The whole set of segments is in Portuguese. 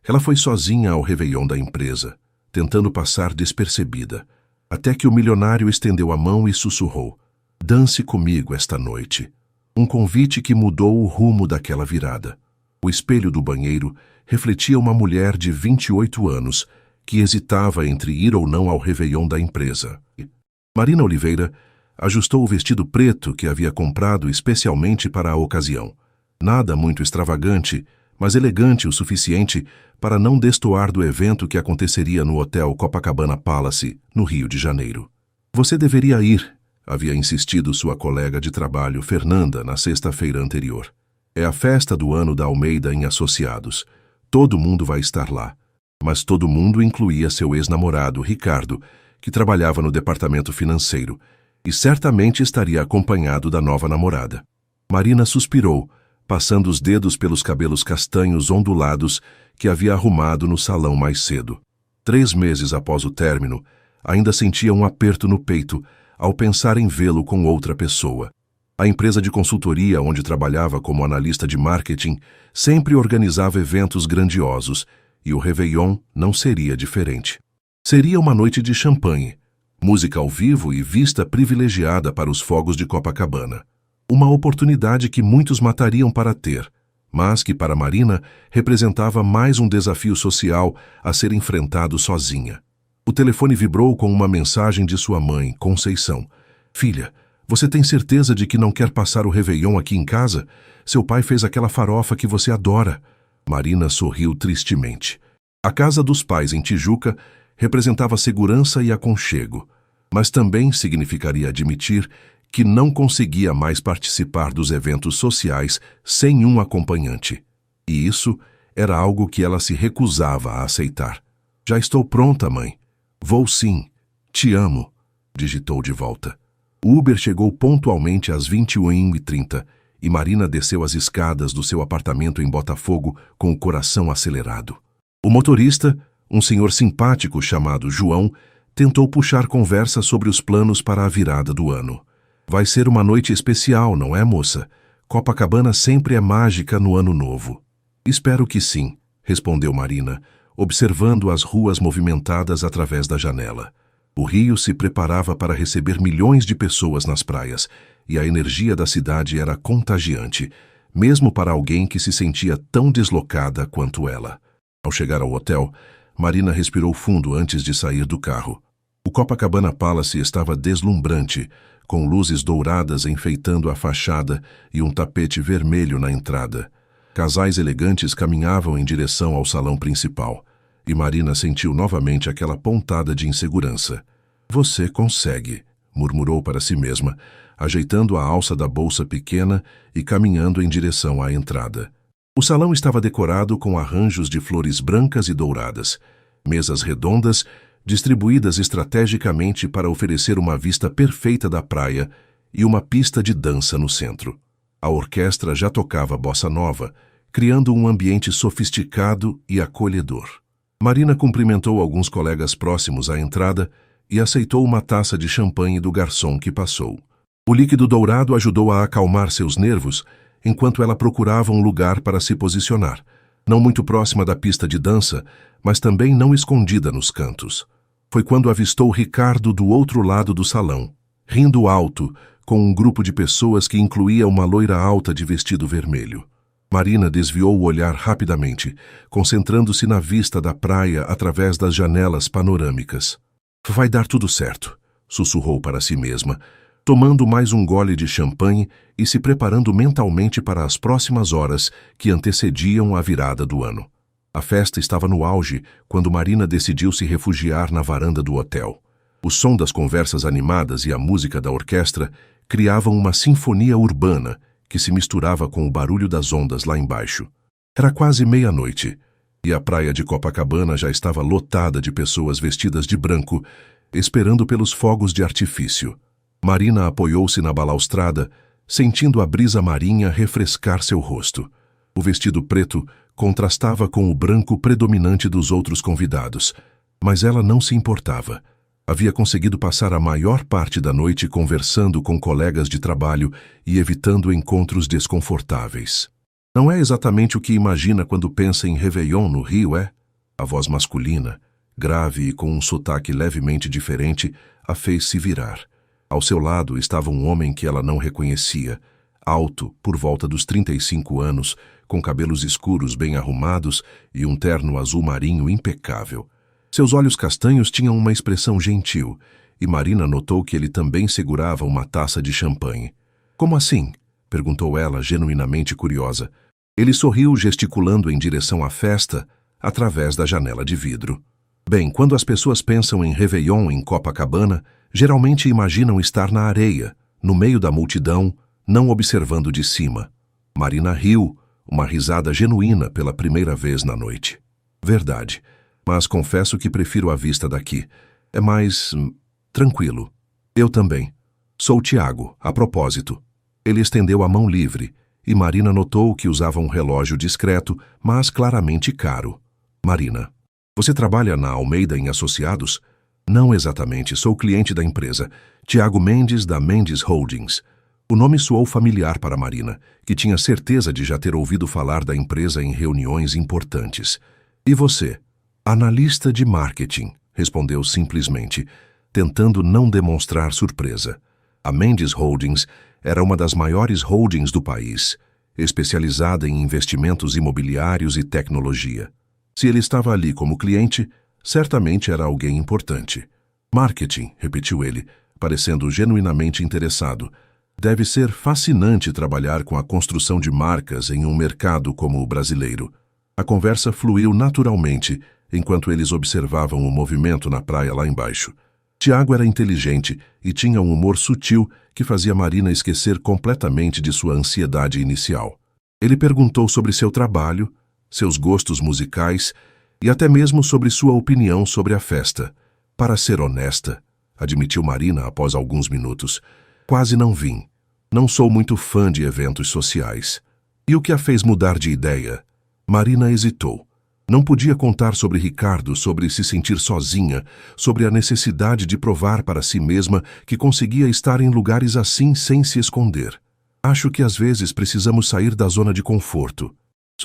Ela foi sozinha ao réveillon da empresa, tentando passar despercebida, até que o milionário estendeu a mão e sussurrou: "Dance comigo esta noite." Um convite que mudou o rumo daquela virada. O espelho do banheiro refletia uma mulher de 28 anos que hesitava entre ir ou não ao réveillon da empresa. Marina Oliveira ajustou o vestido preto que havia comprado especialmente para a ocasião. Nada muito extravagante, mas elegante o suficiente para não destoar do evento que aconteceria no Hotel Copacabana Palace, no Rio de Janeiro. "Você deveria ir", havia insistido sua colega de trabalho, Fernanda, na sexta-feira anterior. "É a festa do ano da Almeida em Associados. Todo mundo vai estar lá." Mas todo mundo incluía seu ex-namorado, Ricardo, que trabalhava no departamento financeiro, e certamente estaria acompanhado da nova namorada. Marina suspirou, passando os dedos pelos cabelos castanhos ondulados que havia arrumado no salão mais cedo. 3 meses após o término, ainda sentia um aperto no peito ao pensar em vê-lo com outra pessoa. A empresa de consultoria onde trabalhava como analista de marketing sempre organizava eventos grandiosos, e o réveillon não seria diferente. Seria uma noite de champanhe, música ao vivo e vista privilegiada para os fogos de Copacabana. Uma oportunidade que muitos matariam para ter, mas que para Marina representava mais um desafio social a ser enfrentado sozinha. O telefone vibrou com uma mensagem de sua mãe, Conceição. "Filha, você tem certeza de que não quer passar o réveillon aqui em casa? Seu pai fez aquela farofa que você adora." Marina sorriu tristemente. A casa dos pais em Tijuca representava segurança e aconchego, mas também significaria admitir que não conseguia mais participar dos eventos sociais sem um acompanhante. E isso era algo que ela se recusava a aceitar. "Já estou pronta, mãe." "Vou sim. Te amo", digitou de volta. O Uber chegou pontualmente às 21h30 e Marina desceu as escadas do seu apartamento em Botafogo com o coração acelerado. O motorista, um senhor simpático chamado João, tentou puxar conversa sobre os planos para a virada do ano. "Vai ser uma noite especial, não é, moça? Copacabana sempre é mágica no ano novo." "Espero que sim", respondeu Marina, observando as ruas movimentadas através da janela. O Rio se preparava para receber milhões de pessoas nas praias, e a energia da cidade era contagiante, mesmo para alguém que se sentia tão deslocada quanto ela. Ao chegar ao hotel, Marina respirou fundo antes de sair do carro. O Copacabana Palace estava deslumbrante, com luzes douradas enfeitando a fachada e um tapete vermelho na entrada. Casais elegantes caminhavam em direção ao salão principal, e Marina sentiu novamente aquela pontada de insegurança. "Você consegue", murmurou para si mesma, ajeitando a alça da bolsa pequena e caminhando em direção à entrada. O salão estava decorado com arranjos de flores brancas e douradas, mesas redondas, distribuídas estrategicamente para oferecer uma vista perfeita da praia e uma pista de dança no centro. A orquestra já tocava bossa nova, criando um ambiente sofisticado e acolhedor. Marina cumprimentou alguns colegas próximos à entrada e aceitou uma taça de champanhe do garçom que passou. O líquido dourado ajudou a acalmar seus nervos enquanto ela procurava um lugar para se posicionar, não muito próxima da pista de dança, mas também não escondida nos cantos. Foi quando avistou Ricardo do outro lado do salão, rindo alto, com um grupo de pessoas que incluía uma loira alta de vestido vermelho. Marina desviou o olhar rapidamente, concentrando-se na vista da praia através das janelas panorâmicas. "Vai dar tudo certo", sussurrou para si mesma, tomando mais um gole de champanhe e se preparando mentalmente para as próximas horas que antecediam a virada do ano. A festa estava no auge quando Marina decidiu se refugiar na varanda do hotel. O som das conversas animadas e a música da orquestra criavam uma sinfonia urbana que se misturava com o barulho das ondas lá embaixo. Era quase meia-noite, e a praia de Copacabana já estava lotada de pessoas vestidas de branco, esperando pelos fogos de artifício. Marina apoiou-se na balaustrada, sentindo a brisa marinha refrescar seu rosto. O vestido preto contrastava com o branco predominante dos outros convidados, mas ela não se importava. Havia conseguido passar a maior parte da noite conversando com colegas de trabalho e evitando encontros desconfortáveis. Não é exatamente o que imagina quando pensa em Réveillon no Rio, é? A voz masculina, grave e com um sotaque levemente diferente, a fez se virar. Ao seu lado estava um homem que ela não reconhecia, alto, por volta dos 35 anos, com cabelos escuros bem arrumados e um terno azul marinho impecável. Seus olhos castanhos tinham uma expressão gentil, e Marina notou que ele também segurava uma taça de champanhe. Como assim? Perguntou ela, genuinamente curiosa. Ele sorriu, gesticulando em direção à festa, através da janela de vidro. Bem, quando as pessoas pensam em Réveillon em Copacabana, geralmente imaginam estar na areia, no meio da multidão, não observando de cima. Marina riu, uma risada genuína pela primeira vez na noite. Verdade, mas confesso que prefiro a vista daqui. É mais tranquilo. Eu também. Sou Tiago, a propósito. Ele estendeu a mão livre, e Marina notou que usava um relógio discreto, mas claramente caro. Marina, você trabalha na Almeida em Associados? Não exatamente, sou cliente da empresa. Tiago Mendes, da Mendes Holdings. O nome soou familiar para Marina, que tinha certeza de já ter ouvido falar da empresa em reuniões importantes. E você? Analista de marketing, respondeu simplesmente, tentando não demonstrar surpresa. A Mendes Holdings era uma das maiores holdings do país, especializada em investimentos imobiliários e tecnologia. Se ele estava ali como cliente, certamente era alguém importante. Marketing, repetiu ele, parecendo genuinamente interessado. Deve ser fascinante trabalhar com a construção de marcas em um mercado como o brasileiro. A conversa fluiu naturalmente enquanto eles observavam o movimento na praia lá embaixo. Tiago era inteligente e tinha um humor sutil que fazia Marina esquecer completamente de sua ansiedade inicial. Ele perguntou sobre seu trabalho, seus gostos musicais e até mesmo sobre sua opinião sobre a festa. Para ser honesta, admitiu Marina após alguns minutos, quase não vim. Não sou muito fã de eventos sociais. E o que a fez mudar de ideia? Marina hesitou. Não podia contar sobre Ricardo, sobre se sentir sozinha, sobre a necessidade de provar para si mesma que conseguia estar em lugares assim sem se esconder. Acho que às vezes precisamos sair da zona de conforto.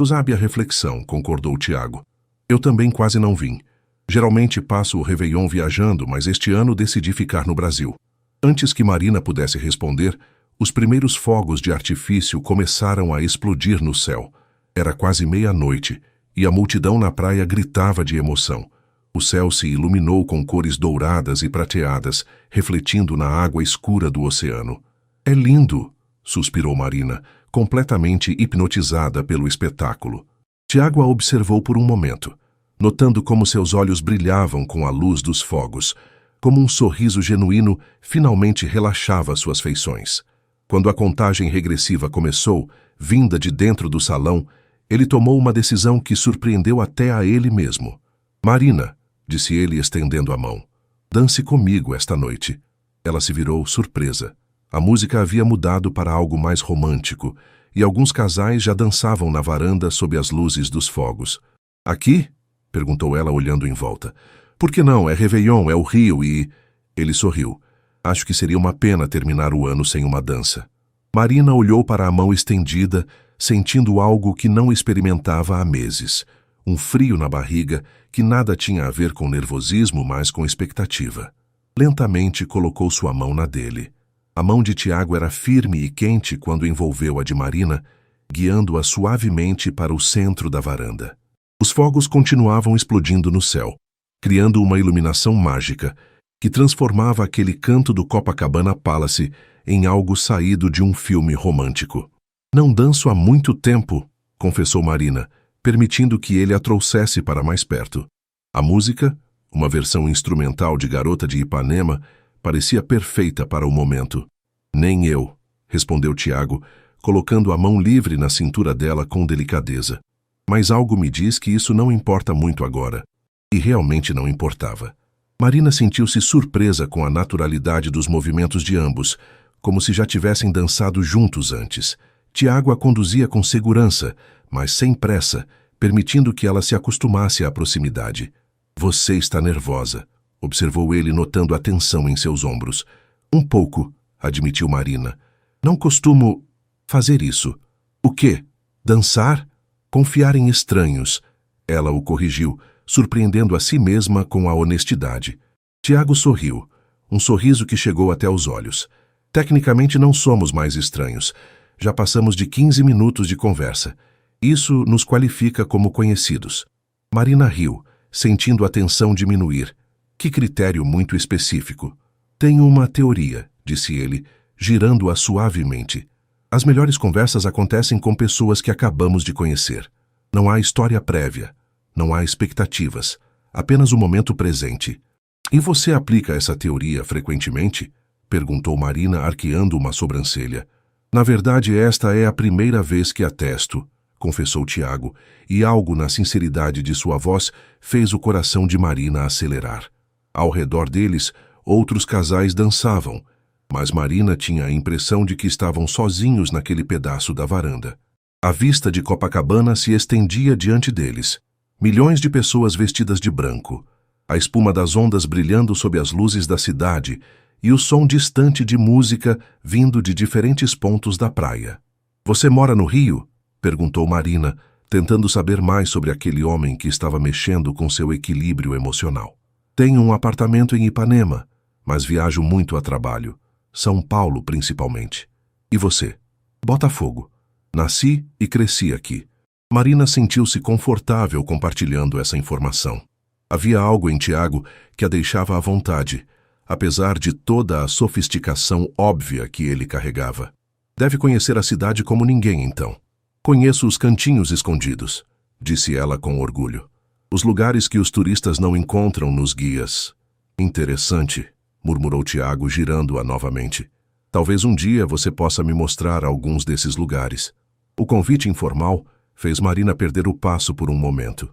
Sábia reflexão, concordou Tiago. Eu também quase não vim. Geralmente passo o Réveillon viajando, mas este ano decidi ficar no Brasil. Antes que Marina pudesse responder, os primeiros fogos de artifício começaram a explodir no céu. Era quase meia-noite, e a multidão na praia gritava de emoção. O céu se iluminou com cores douradas e prateadas, refletindo na água escura do oceano. É lindo, suspirou Marina, completamente hipnotizada pelo espetáculo. Tiago a observou por um momento, notando como seus olhos brilhavam com a luz dos fogos, como um sorriso genuíno finalmente relaxava suas feições. Quando a contagem regressiva começou, vinda de dentro do salão, ele tomou uma decisão que surpreendeu até a ele mesmo. Marina, disse ele estendendo a mão, dance comigo esta noite. Ela se virou surpresa. A música havia mudado para algo mais romântico, e alguns casais já dançavam na varanda sob as luzes dos fogos. Aqui? Perguntou ela olhando em volta. Por que não? É Réveillon, é o Rio e... Ele sorriu. Acho que seria uma pena terminar o ano sem uma dança. Marina olhou para a mão estendida, sentindo algo que não experimentava há meses. Um frio na barriga que nada tinha a ver com nervosismo, mas com expectativa. Lentamente colocou sua mão na dele. A mão de Tiago era firme e quente quando envolveu a de Marina, guiando-a suavemente para o centro da varanda. Os fogos continuavam explodindo no céu, criando uma iluminação mágica que transformava aquele canto do Copacabana Palace em algo saído de um filme romântico. Não danço há muito tempo, confessou Marina, permitindo que ele a trouxesse para mais perto. A música, uma versão instrumental de Garota de Ipanema, parecia perfeita para o momento. Nem eu, respondeu Tiago, colocando a mão livre na cintura dela com delicadeza. Mas algo me diz que isso não importa muito agora. E realmente não importava. Marina sentiu-se surpresa com a naturalidade dos movimentos de ambos, como se já tivessem dançado juntos antes. Tiago a conduzia com segurança, mas sem pressa, permitindo que ela se acostumasse à proximidade. Você está nervosa, observou ele notando a tensão em seus ombros. Um pouco, admitiu Marina. Não costumo fazer isso. O quê? Dançar? Confiar em estranhos. Ela o corrigiu, surpreendendo a si mesma com a honestidade. Tiago sorriu, um sorriso que chegou até os olhos. Tecnicamente não somos mais estranhos. Já passamos de 15 minutos de conversa. Isso nos qualifica como conhecidos. Marina riu, sentindo a tensão diminuir. Que critério muito específico. Tenho uma teoria, disse ele, girando-a suavemente. As melhores conversas acontecem com pessoas que acabamos de conhecer. Não há história prévia, não há expectativas, apenas o momento presente. E você aplica essa teoria frequentemente? Perguntou Marina, arqueando uma sobrancelha. Na verdade, esta é a primeira vez que a testo, confessou Tiago, e algo na sinceridade de sua voz fez o coração de Marina acelerar. Ao redor deles, outros casais dançavam, mas Marina tinha a impressão de que estavam sozinhos naquele pedaço da varanda. A vista de Copacabana se estendia diante deles. Milhões de pessoas vestidas de branco, a espuma das ondas brilhando sob as luzes da cidade e o som distante de música vindo de diferentes pontos da praia. Você mora no Rio? Perguntou Marina, tentando saber mais sobre aquele homem que estava mexendo com seu equilíbrio emocional. Tenho um apartamento em Ipanema, mas viajo muito a trabalho. São Paulo, principalmente. E você? Botafogo. Nasci e cresci aqui. Marina sentiu-se confortável compartilhando essa informação. Havia algo em Tiago que a deixava à vontade, apesar de toda a sofisticação óbvia que ele carregava. Deve conhecer a cidade como ninguém, então. Conheço os cantinhos escondidos, disse ela com orgulho. Os lugares que os turistas não encontram nos guias. Interessante, murmurou Tiago, girando-a novamente. Talvez um dia você possa me mostrar alguns desses lugares. O convite informal fez Marina perder o passo por um momento.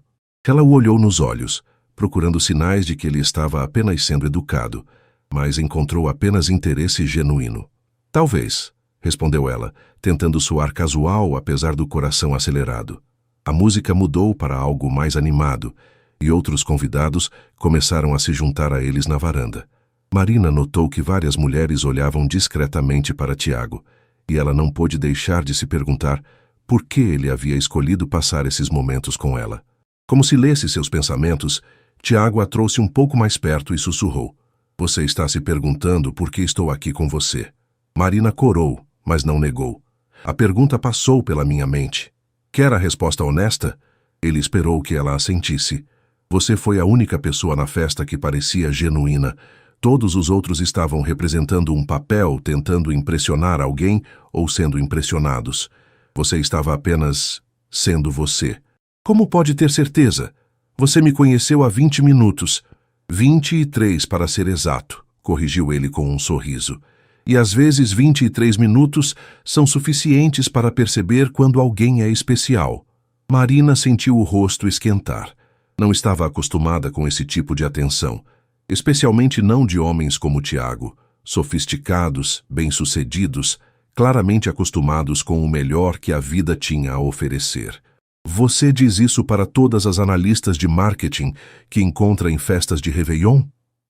Ela o olhou nos olhos, procurando sinais de que ele estava apenas sendo educado, mas encontrou apenas interesse genuíno. Talvez, respondeu ela, tentando soar casual apesar do coração acelerado. A música mudou para algo mais animado, e outros convidados começaram a se juntar a eles na varanda. Marina notou que várias mulheres olhavam discretamente para Tiago, e ela não pôde deixar de se perguntar por que ele havia escolhido passar esses momentos com ela. Como se lesse seus pensamentos, Tiago a trouxe um pouco mais perto e sussurrou. Você está se perguntando por que estou aqui com você. Marina corou, mas não negou. A pergunta passou pela minha mente. Quer a resposta honesta? Ele esperou que ela assentisse. Você foi a única pessoa na festa que parecia genuína. Todos os outros estavam representando um papel, tentando impressionar alguém ou sendo impressionados. Você estava apenas sendo você. Como pode ter certeza? Você me conheceu há 20 minutos. 23 para ser exato, corrigiu ele com um sorriso. E às vezes 23 minutos são suficientes para perceber quando alguém é especial. Marina sentiu o rosto esquentar. Não estava acostumada com esse tipo de atenção, especialmente não de homens como Tiago, sofisticados, bem-sucedidos, claramente acostumados com o melhor que a vida tinha a oferecer. Você diz isso para todas as analistas de marketing que encontra em festas de Réveillon?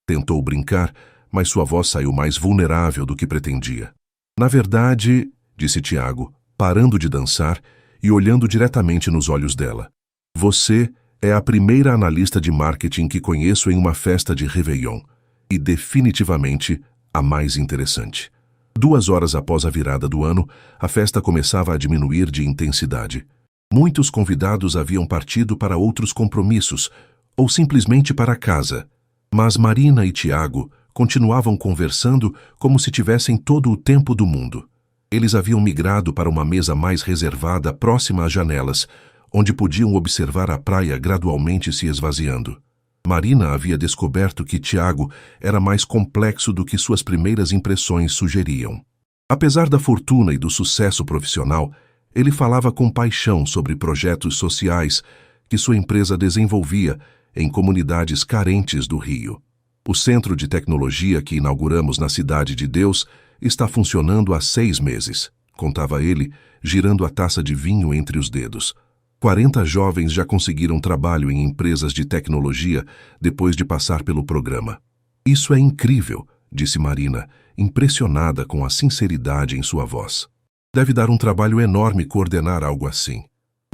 Tentou brincar, mas sua voz saiu mais vulnerável do que pretendia. Na verdade, disse Tiago, parando de dançar e olhando diretamente nos olhos dela. Você é a primeira analista de marketing que conheço em uma festa de Réveillon, e definitivamente a mais interessante. 2 horas após a virada do ano, a festa começava a diminuir de intensidade. Muitos convidados haviam partido para outros compromissos, ou simplesmente para casa, mas Marina e Tiago continuavam conversando como se tivessem todo o tempo do mundo. Eles haviam migrado para uma mesa mais reservada próxima às janelas, onde podiam observar a praia gradualmente se esvaziando. Marina havia descoberto que Tiago era mais complexo do que suas primeiras impressões sugeriam. Apesar da fortuna e do sucesso profissional, ele falava com paixão sobre projetos sociais que sua empresa desenvolvia em comunidades carentes do Rio. O centro de tecnologia que inauguramos na Cidade de Deus está funcionando há 6 meses, contava ele, girando a taça de vinho entre os dedos. 40 jovens já conseguiram trabalho em empresas de tecnologia depois de passar pelo programa. Isso é incrível, disse Marina, impressionada com a sinceridade em sua voz. Deve dar um trabalho enorme coordenar algo assim.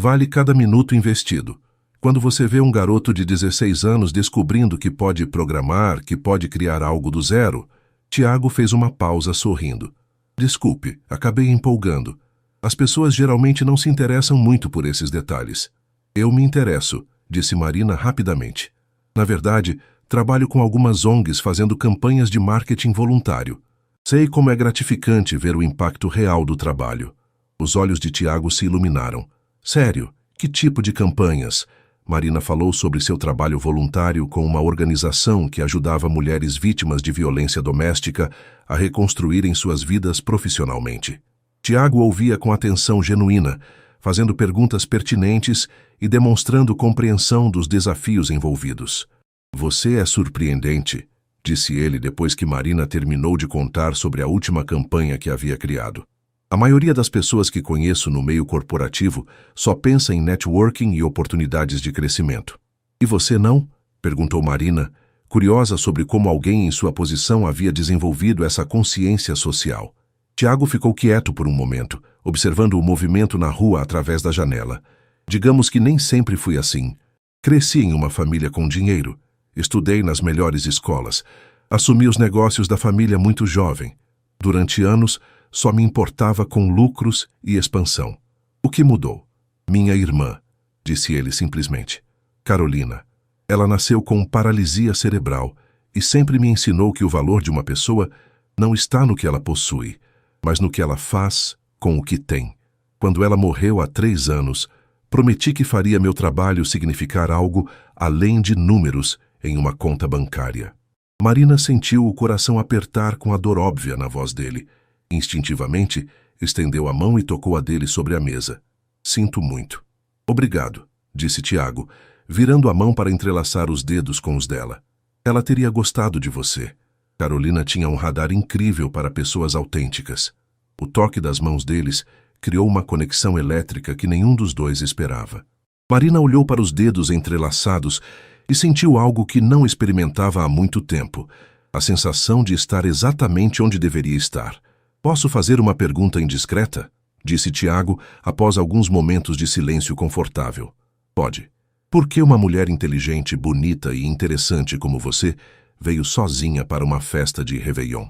Vale cada minuto investido. Quando você vê um garoto de 16 anos descobrindo que pode programar, que pode criar algo do zero, Tiago fez uma pausa sorrindo. Desculpe, acabei empolgando. As pessoas geralmente não se interessam muito por esses detalhes. Eu me interesso, disse Marina rapidamente. Na verdade, trabalho com algumas ONGs fazendo campanhas de marketing voluntário. Sei como é gratificante ver o impacto real do trabalho. Os olhos de Tiago se iluminaram. Sério, que tipo de campanhas? Marina falou sobre seu trabalho voluntário com uma organização que ajudava mulheres vítimas de violência doméstica a reconstruírem suas vidas profissionalmente. Tiago ouvia com atenção genuína, fazendo perguntas pertinentes e demonstrando compreensão dos desafios envolvidos. Você é surpreendente, disse ele depois que Marina terminou de contar sobre a última campanha que havia criado. A maioria das pessoas que conheço no meio corporativo só pensa em networking e oportunidades de crescimento. E você não? Perguntou Marina, curiosa sobre como alguém em sua posição havia desenvolvido essa consciência social. Tiago ficou quieto por um momento, observando o movimento na rua através da janela. Digamos que nem sempre fui assim. Cresci em uma família com dinheiro. Estudei nas melhores escolas. Assumi os negócios da família muito jovem. Durante anos, só me importava com lucros e expansão. O que mudou? Minha irmã, disse ele simplesmente. Carolina. Ela nasceu com paralisia cerebral e sempre me ensinou que o valor de uma pessoa não está no que ela possui, mas no que ela faz com o que tem. Quando ela morreu há 3 anos, prometi que faria meu trabalho significar algo além de números em uma conta bancária. Marina sentiu o coração apertar com a dor óbvia na voz dele. Instintivamente, estendeu a mão e tocou a dele sobre a mesa. Sinto muito. Obrigado, disse Tiago, virando a mão para entrelaçar os dedos com os dela. Ela teria gostado de você. Carolina tinha um radar incrível para pessoas autênticas. O toque das mãos deles criou uma conexão elétrica que nenhum dos dois esperava. Marina olhou para os dedos entrelaçados e sentiu algo que não experimentava há muito tempo, a sensação de estar exatamente onde deveria estar. Posso fazer uma pergunta indiscreta? Disse Tiago após alguns momentos de silêncio confortável. Pode. Por que uma mulher inteligente, bonita e interessante como você veio sozinha para uma festa de Réveillon?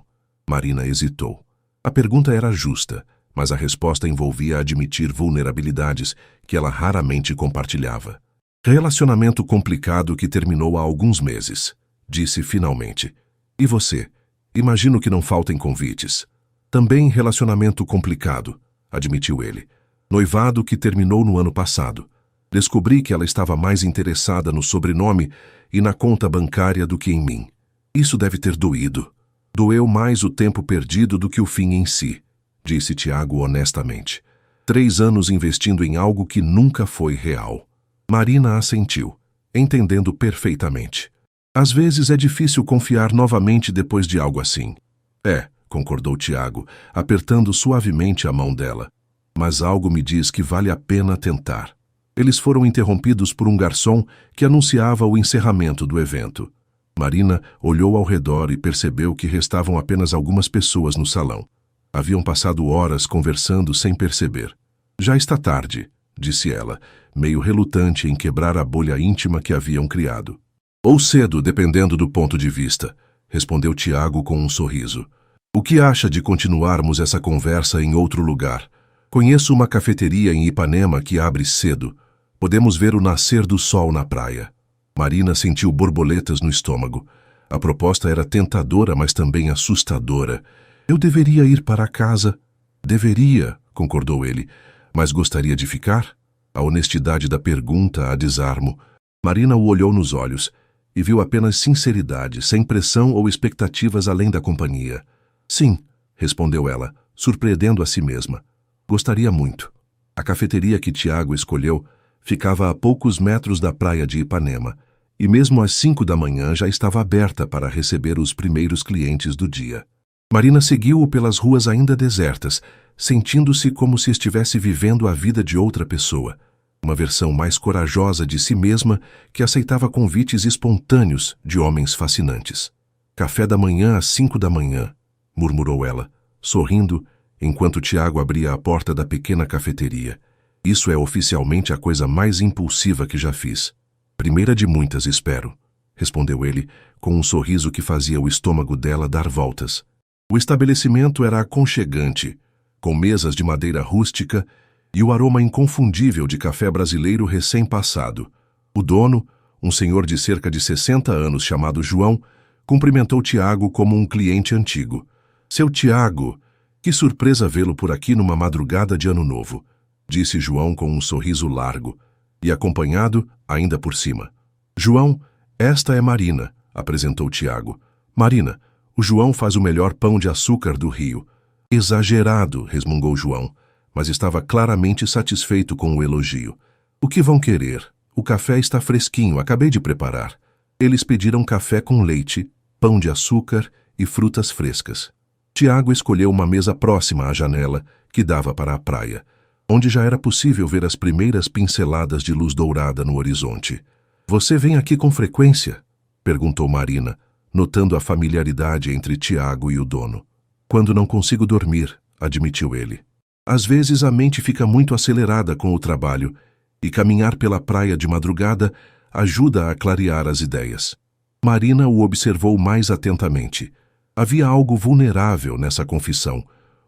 Marina hesitou. A pergunta era justa, mas a resposta envolvia admitir vulnerabilidades que ela raramente compartilhava. Relacionamento complicado que terminou há alguns meses, disse finalmente. E você? Imagino que não faltem convites. Também relacionamento complicado, admitiu ele. Noivado que terminou no ano passado. Descobri que ela estava mais interessada no sobrenome e na conta bancária do que em mim. Isso deve ter doído. Doeu mais o tempo perdido do que o fim em si, disse Tiago honestamente. 3 anos investindo em algo que nunca foi real. Marina assentiu, entendendo perfeitamente. Às vezes é difícil confiar novamente depois de algo assim. Concordou Tiago, apertando suavemente a mão dela. Mas algo me diz que vale a pena tentar. Eles foram interrompidos por um garçom que anunciava o encerramento do evento. Marina olhou ao redor e percebeu que restavam apenas algumas pessoas no salão. Haviam passado horas conversando sem perceber. Já está tarde, disse ela, meio relutante em quebrar a bolha íntima que haviam criado. Ou cedo, dependendo do ponto de vista, respondeu Tiago com um sorriso. O que acha de continuarmos essa conversa em outro lugar? Conheço uma cafeteria em Ipanema que abre cedo. Podemos ver o nascer do sol na praia. Marina sentiu borboletas no estômago. A proposta era tentadora, mas também assustadora. Eu deveria ir para casa? Deveria, concordou ele. Mas gostaria de ficar? A honestidade da pergunta a desarmo. Marina o olhou nos olhos e viu apenas sinceridade, sem pressão ou expectativas além da companhia. Sim, respondeu ela, surpreendendo a si mesma. Gostaria muito. A cafeteria que Tiago escolheu ficava a poucos metros da praia de Ipanema, e mesmo às 5 da manhã já estava aberta para receber os primeiros clientes do dia. Marina seguiu-o pelas ruas ainda desertas, sentindo-se como se estivesse vivendo a vida de outra pessoa, uma versão mais corajosa de si mesma que aceitava convites espontâneos de homens fascinantes. Café da manhã às 5 da manhã, murmurou ela, sorrindo, enquanto Tiago abria a porta da pequena cafeteria. Isso é oficialmente a coisa mais impulsiva que já fiz. Primeira de muitas, espero, respondeu ele, com um sorriso que fazia o estômago dela dar voltas. O estabelecimento era aconchegante, com mesas de madeira rústica e o aroma inconfundível de café brasileiro recém-passado. O dono, um senhor de cerca de 60 anos chamado João, cumprimentou Tiago como um cliente antigo. Seu Tiago, que surpresa vê-lo por aqui numa madrugada de Ano Novo, disse João com um sorriso largo, e acompanhado, ainda por cima. João, esta é Marina, apresentou Tiago. Marina, o João faz o melhor pão de açúcar do Rio. Exagerado, resmungou João, mas estava claramente satisfeito com o elogio. O que vão querer? O café está fresquinho, acabei de preparar. Eles pediram café com leite, pão de açúcar e frutas frescas. Tiago escolheu uma mesa próxima à janela, que dava para a praia, onde já era possível ver as primeiras pinceladas de luz dourada no horizonte. Você vem aqui com frequência? Perguntou Marina, notando a familiaridade entre Tiago e o dono. Quando não consigo dormir, admitiu ele. Às vezes a mente fica muito acelerada com o trabalho e caminhar pela praia de madrugada ajuda a clarear as ideias. Marina o observou mais atentamente. Havia algo vulnerável nessa confissão,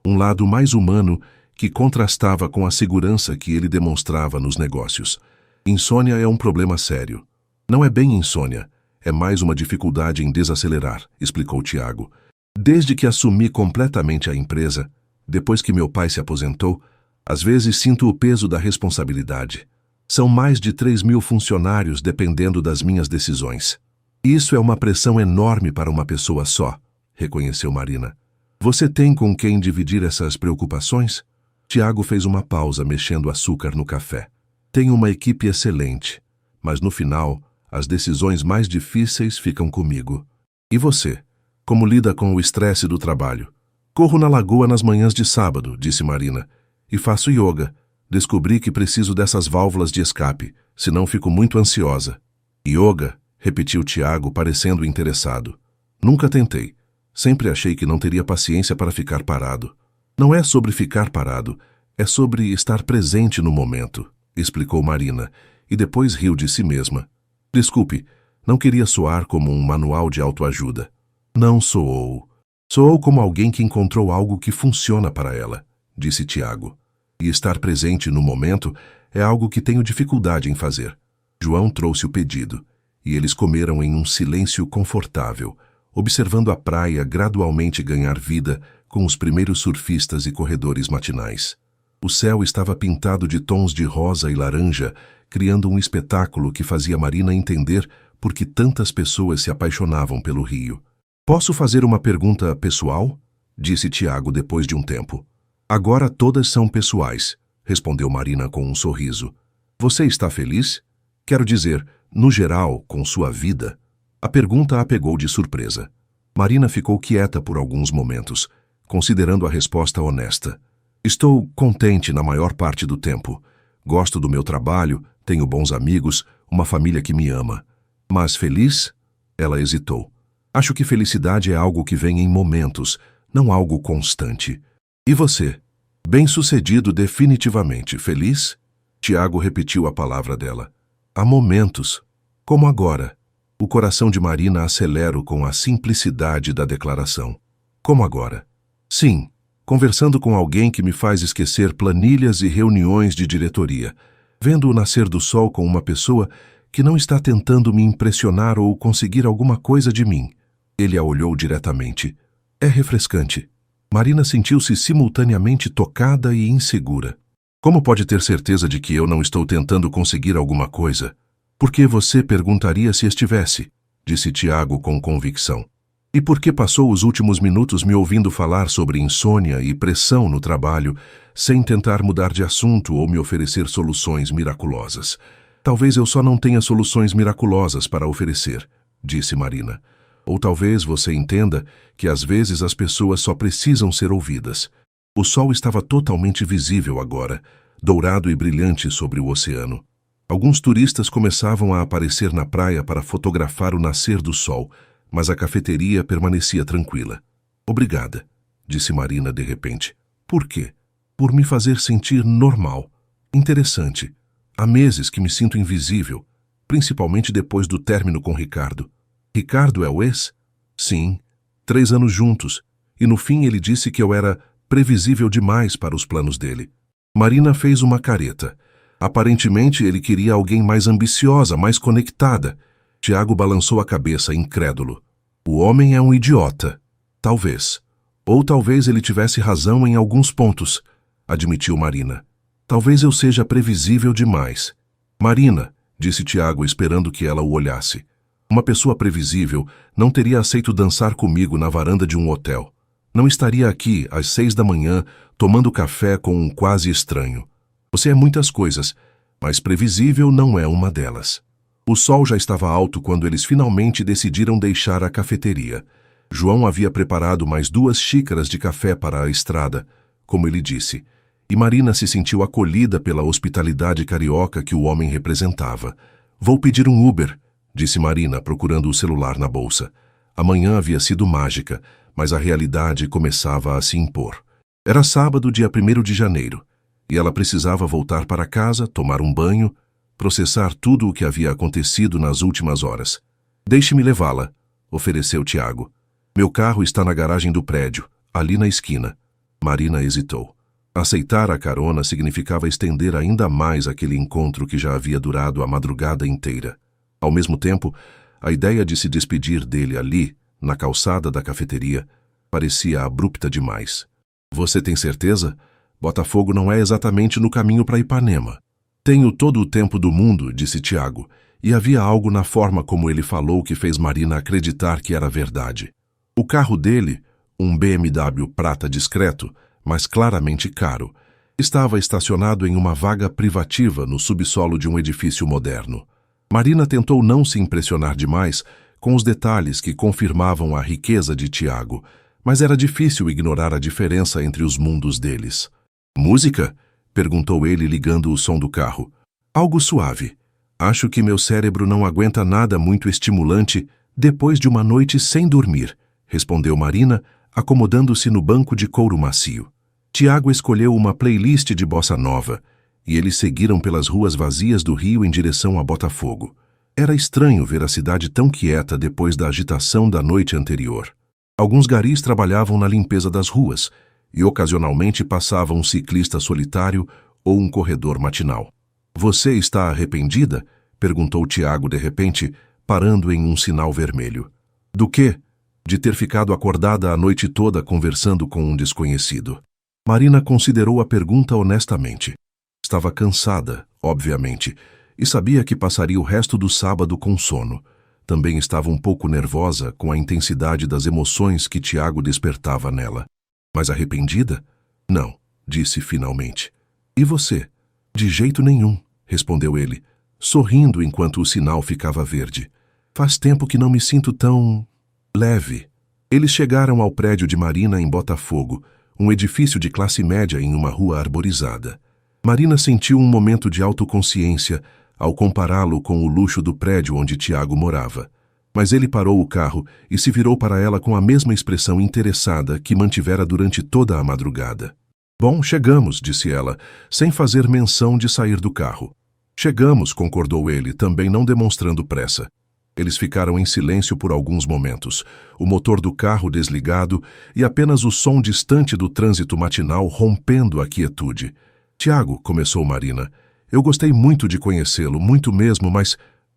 um lado mais humano que contrastava com a segurança que ele demonstrava nos negócios. Insônia é um problema sério. Não é bem insônia, é mais uma dificuldade em desacelerar, explicou Tiago. Desde que assumi completamente a empresa, depois que meu pai se aposentou, às vezes sinto o peso da responsabilidade. São mais de 3.000 funcionários dependendo das minhas decisões. Isso é uma pressão enorme para uma pessoa só, reconheceu Marina. Você tem com quem dividir essas preocupações? Tiago fez uma pausa mexendo açúcar no café. Tenho uma equipe excelente, mas no final, as decisões mais difíceis ficam comigo. E você? Como lida com o estresse do trabalho? Corro na lagoa nas manhãs de sábado, disse Marina, e faço yoga. Descobri que preciso dessas válvulas de escape, senão fico muito ansiosa. Yoga? Repetiu Tiago, parecendo interessado. Nunca tentei. Sempre achei que não teria paciência para ficar parado. Não é sobre ficar parado, é sobre estar presente no momento, explicou Marina, e depois riu de si mesma. Desculpe, não queria soar como um manual de autoajuda. Não soou. Soou como alguém que encontrou algo que funciona para ela, disse Tiago. E estar presente no momento é algo que tenho dificuldade em fazer. João trouxe o pedido, e eles comeram em um silêncio confortável, observando a praia gradualmente ganhar vida com os primeiros surfistas e corredores matinais. O céu estava pintado de tons de rosa e laranja, criando um espetáculo que fazia Marina entender por que tantas pessoas se apaixonavam pelo Rio. Posso fazer uma pergunta pessoal? Disse Tiago depois de um tempo. Agora todas são pessoais, respondeu Marina com um sorriso. Você está feliz? Quero dizer, no geral, com sua vida? A pergunta a pegou de surpresa. Marina ficou quieta por alguns momentos, considerando a resposta honesta. Estou contente na maior parte do tempo. Gosto do meu trabalho, tenho bons amigos, uma família que me ama. Mas feliz? Ela hesitou. Acho que felicidade é algo que vem em momentos, não algo constante. E você? Bem-sucedido definitivamente. Feliz? Tiago repetiu a palavra dela. Há momentos, como agora. O coração de Marina acelera com a simplicidade da declaração. Como agora? Sim, conversando com alguém que me faz esquecer planilhas e reuniões de diretoria, vendo o nascer do sol com uma pessoa que não está tentando me impressionar ou conseguir alguma coisa de mim. Ele a olhou diretamente. É refrescante. Marina sentiu-se simultaneamente tocada e insegura. Como pode ter certeza de que eu não estou tentando conseguir alguma coisa? Por que você perguntaria se estivesse? Disse Tiago com convicção. E por que passou os últimos minutos me ouvindo falar sobre insônia e pressão no trabalho, sem tentar mudar de assunto ou me oferecer soluções miraculosas? Talvez eu só não tenha soluções miraculosas para oferecer, disse Marina. Ou talvez você entenda que às vezes as pessoas só precisam ser ouvidas. O sol estava totalmente visível agora, dourado e brilhante sobre o oceano. Alguns turistas começavam a aparecer na praia para fotografar o nascer do sol, mas a cafeteria permanecia tranquila. Obrigada, disse Marina de repente. Por quê? Por me fazer sentir normal. Interessante. Há meses que me sinto invisível, principalmente depois do término com Ricardo. Ricardo é o ex? Sim. 3 anos juntos, e no fim ele disse que eu era previsível demais para os planos dele. Marina fez uma careta. Aparentemente ele queria alguém mais ambiciosa, mais conectada. Tiago balançou a cabeça, incrédulo. O homem é um idiota. Talvez. Ou talvez ele tivesse razão em alguns pontos, admitiu Marina. Talvez eu seja previsível demais. Marina, disse Tiago esperando que ela o olhasse. Uma pessoa previsível não teria aceito dançar comigo na varanda de um hotel. Não estaria aqui às 6 da manhã tomando café com um quase estranho. Você é muitas coisas, mas previsível não é uma delas. O sol já estava alto quando eles finalmente decidiram deixar a cafeteria. João havia preparado mais 2 xícaras de café para a estrada, como ele disse, e Marina se sentiu acolhida pela hospitalidade carioca que o homem representava. Vou pedir um Uber, disse Marina, procurando o celular na bolsa. A manhã havia sido mágica, mas a realidade começava a se impor. Era sábado, dia 1º de janeiro, e ela precisava voltar para casa, tomar um banho, processar tudo o que havia acontecido nas últimas horas. Deixe-me levá-la, ofereceu Tiago. Meu carro está na garagem do prédio, ali na esquina. Marina hesitou. Aceitar a carona significava estender ainda mais aquele encontro que já havia durado a madrugada inteira. Ao mesmo tempo, a ideia de se despedir dele ali, na calçada da cafeteria, parecia abrupta demais. Você tem certeza? Botafogo não é exatamente no caminho para Ipanema. Tenho todo o tempo do mundo, disse Tiago, e havia algo na forma como ele falou que fez Marina acreditar que era verdade. O carro dele, um BMW prata discreto, mas claramente caro, estava estacionado em uma vaga privativa no subsolo de um edifício moderno. Marina tentou não se impressionar demais com os detalhes que confirmavam a riqueza de Tiago, mas era difícil ignorar a diferença entre os mundos deles. Música? Perguntou ele ligando o som do carro. Algo suave. Acho que meu cérebro não aguenta nada muito estimulante depois de uma noite sem dormir, respondeu Marina, acomodando-se no banco de couro macio. Tiago escolheu uma playlist de bossa nova, e eles seguiram pelas ruas vazias do Rio em direção a Botafogo. Era estranho ver a cidade tão quieta depois da agitação da noite anterior. Alguns garis trabalhavam na limpeza das ruas, e ocasionalmente passava um ciclista solitário ou um corredor matinal. Você está arrependida? Perguntou Tiago de repente, parando em um sinal vermelho. Do quê? De ter ficado acordada a noite toda conversando com um desconhecido. Marina considerou a pergunta honestamente. Estava cansada, obviamente, e sabia que passaria o resto do sábado com sono. Também estava um pouco nervosa com a intensidade das emoções que Tiago despertava nela. Mas arrependida? Não, disse finalmente. E você? De jeito nenhum, respondeu ele, sorrindo enquanto o sinal ficava verde. Faz tempo que não me sinto tão leve. Eles chegaram ao prédio de Marina em Botafogo, um edifício de classe média em uma rua arborizada. Marina sentiu um momento de autoconsciência ao compará-lo com o luxo do prédio onde Tiago morava. Mas ele parou o carro e se virou para ela com a mesma expressão interessada que mantivera durante toda a madrugada. Bom, chegamos, disse ela, sem fazer menção de sair do carro. Chegamos, concordou ele, também não demonstrando pressa. Eles ficaram em silêncio por alguns momentos, o motor do carro desligado e apenas o som distante do trânsito matinal rompendo a quietude. Tiago, começou Marina, eu gostei muito de conhecê-lo, muito mesmo,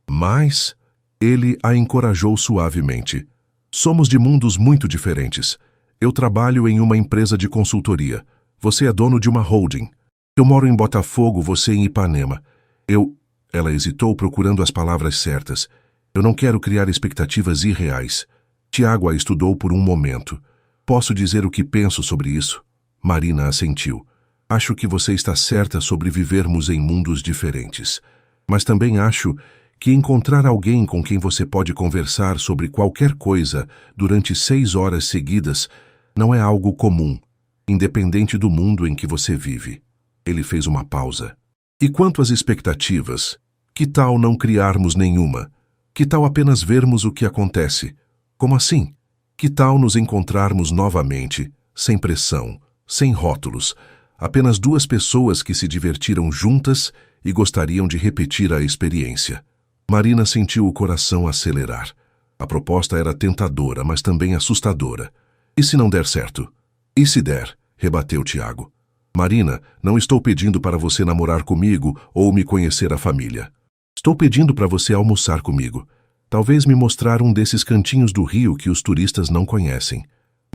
mas... Ele a encorajou suavemente. Somos de mundos muito diferentes. Eu trabalho em uma empresa de consultoria. Você é dono de uma holding. Eu moro em Botafogo, você em Ipanema. Ela hesitou procurando as palavras certas. Eu não quero criar expectativas irreais. Tiago a estudou por um momento. Posso dizer o que penso sobre isso? Marina assentiu. Acho que você está certa sobre vivermos em mundos diferentes. Mas também acho que encontrar alguém com quem você pode conversar sobre qualquer coisa durante 6 horas seguidas não é algo comum, independente do mundo em que você vive. Ele fez uma pausa. E quanto às expectativas? Que tal não criarmos nenhuma? Que tal apenas vermos o que acontece? Como assim? Que tal nos encontrarmos novamente, sem pressão, sem rótulos, Apenas 2 pessoas que se divertiram juntas e gostariam de repetir a experiência. Marina sentiu o coração acelerar. A proposta era tentadora, mas também assustadora. E se não der certo? E se der? Rebateu Tiago. Marina, não estou pedindo para você namorar comigo ou me conhecer a família. Estou pedindo para você almoçar comigo. Talvez me mostrar um desses cantinhos do Rio que os turistas não conhecem.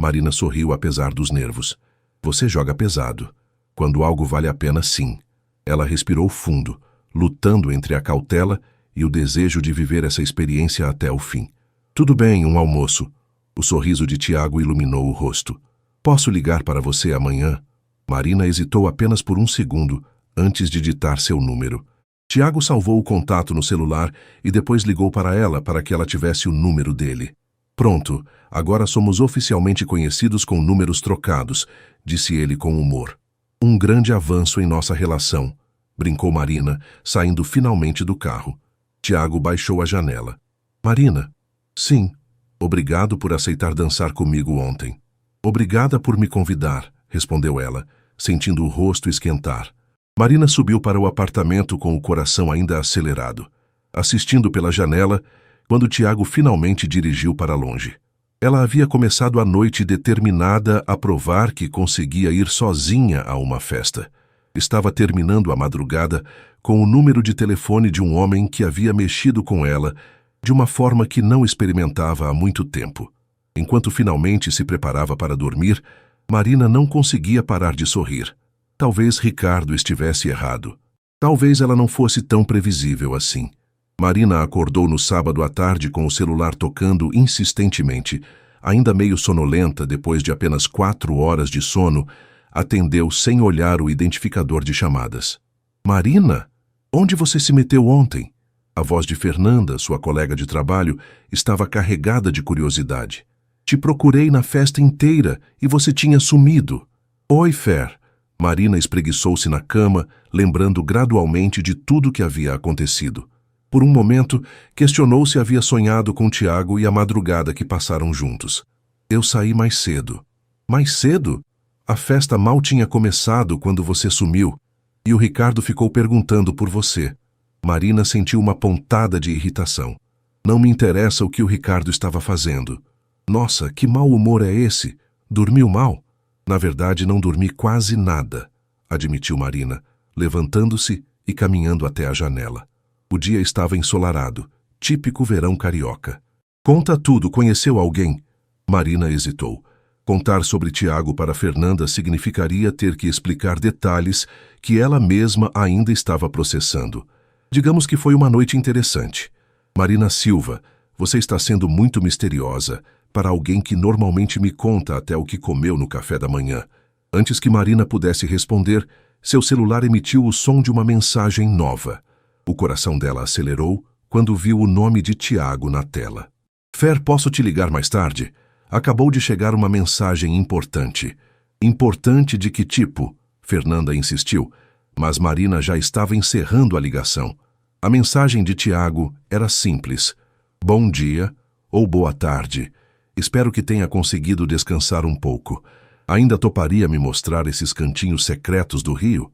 Marina sorriu apesar dos nervos. Você joga pesado. Quando algo vale a pena, sim. Ela respirou fundo, lutando entre a cautela e o desejo de viver essa experiência até o fim. Tudo bem, um almoço. O sorriso de Tiago iluminou o rosto. Posso ligar para você amanhã? Marina hesitou apenas por um segundo antes de ditar seu número. Tiago salvou o contato no celular e depois ligou para ela para que ela tivesse o número dele. Pronto, agora somos oficialmente conhecidos com números trocados, disse ele com humor. Um grande avanço em nossa relação, brincou Marina, saindo finalmente do carro. Tiago baixou a janela. Marina? Sim. Obrigado por aceitar dançar comigo ontem. Obrigada por me convidar, respondeu ela, sentindo o rosto esquentar. Marina subiu para o apartamento com o coração ainda acelerado, assistindo pela janela quando Tiago finalmente dirigiu para longe. Ela havia começado a noite determinada a provar que conseguia ir sozinha a uma festa. Estava terminando a madrugada com o número de telefone de um homem que havia mexido com ela de uma forma que não experimentava há muito tempo. Enquanto finalmente se preparava para dormir, Marina não conseguia parar de sorrir. Talvez Ricardo estivesse errado. Talvez ela não fosse tão previsível assim. Marina acordou no sábado à tarde com o celular tocando insistentemente. Ainda meio sonolenta, depois de apenas 4 horas de sono, atendeu sem olhar o identificador de chamadas. Marina? Onde você se meteu ontem? A voz de Fernanda, sua colega de trabalho, estava carregada de curiosidade. Te procurei na festa inteira e você tinha sumido. Oi, Fer. Marina espreguiçou-se na cama, lembrando gradualmente de tudo que havia acontecido. Por um momento, questionou se havia sonhado com Tiago e a madrugada que passaram juntos. Eu saí mais cedo. Mais cedo? A festa mal tinha começado quando você sumiu, e o Ricardo ficou perguntando por você. Marina sentiu uma pontada de irritação. Não me interessa o que o Ricardo estava fazendo. Nossa, que mau humor é esse? Dormiu mal? Na verdade, não dormi quase nada, admitiu Marina, levantando-se e caminhando até a janela. O dia estava ensolarado, típico verão carioca. Conta tudo, conheceu alguém? Marina hesitou. Contar sobre Tiago para Fernanda significaria ter que explicar detalhes que ela mesma ainda estava processando. Digamos que foi uma noite interessante. Marina Silva, você está sendo muito misteriosa para alguém que normalmente me conta até o que comeu no café da manhã. Antes que Marina pudesse responder, seu celular emitiu o som de uma mensagem nova. O coração dela acelerou quando viu o nome de Tiago na tela. Fer, posso te ligar mais tarde? Acabou de chegar uma mensagem importante. Importante de que tipo? Fernanda insistiu, mas Marina já estava encerrando a ligação. A mensagem de Tiago era simples. Bom dia ou boa tarde. Espero que tenha conseguido descansar um pouco. Ainda toparia me mostrar esses cantinhos secretos do Rio?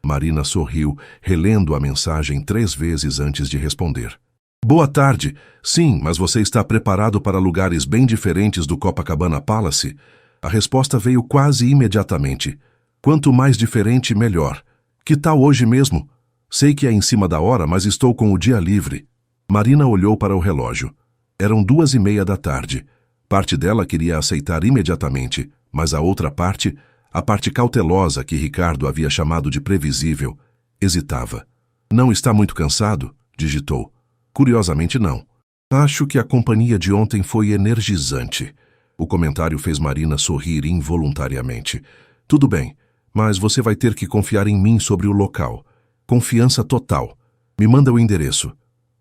Marina sorriu, relendo a mensagem 3 vezes antes de responder. Boa tarde. Sim, mas você está preparado para lugares bem diferentes do Copacabana Palace? A resposta veio quase imediatamente. Quanto mais diferente, melhor. Que tal hoje mesmo? Sei que é em cima da hora, mas estou com o dia livre. Marina olhou para o relógio. Eram 2:30 da tarde. Parte dela queria aceitar imediatamente, mas a outra parte, a parte cautelosa que Ricardo havia chamado de previsível, hesitava. Não está muito cansado? Digitou. Curiosamente não. Acho que a companhia de ontem foi energizante. O comentário fez Marina sorrir involuntariamente. Tudo bem, mas você vai ter que confiar em mim sobre o local. Confiança total. Me manda o endereço.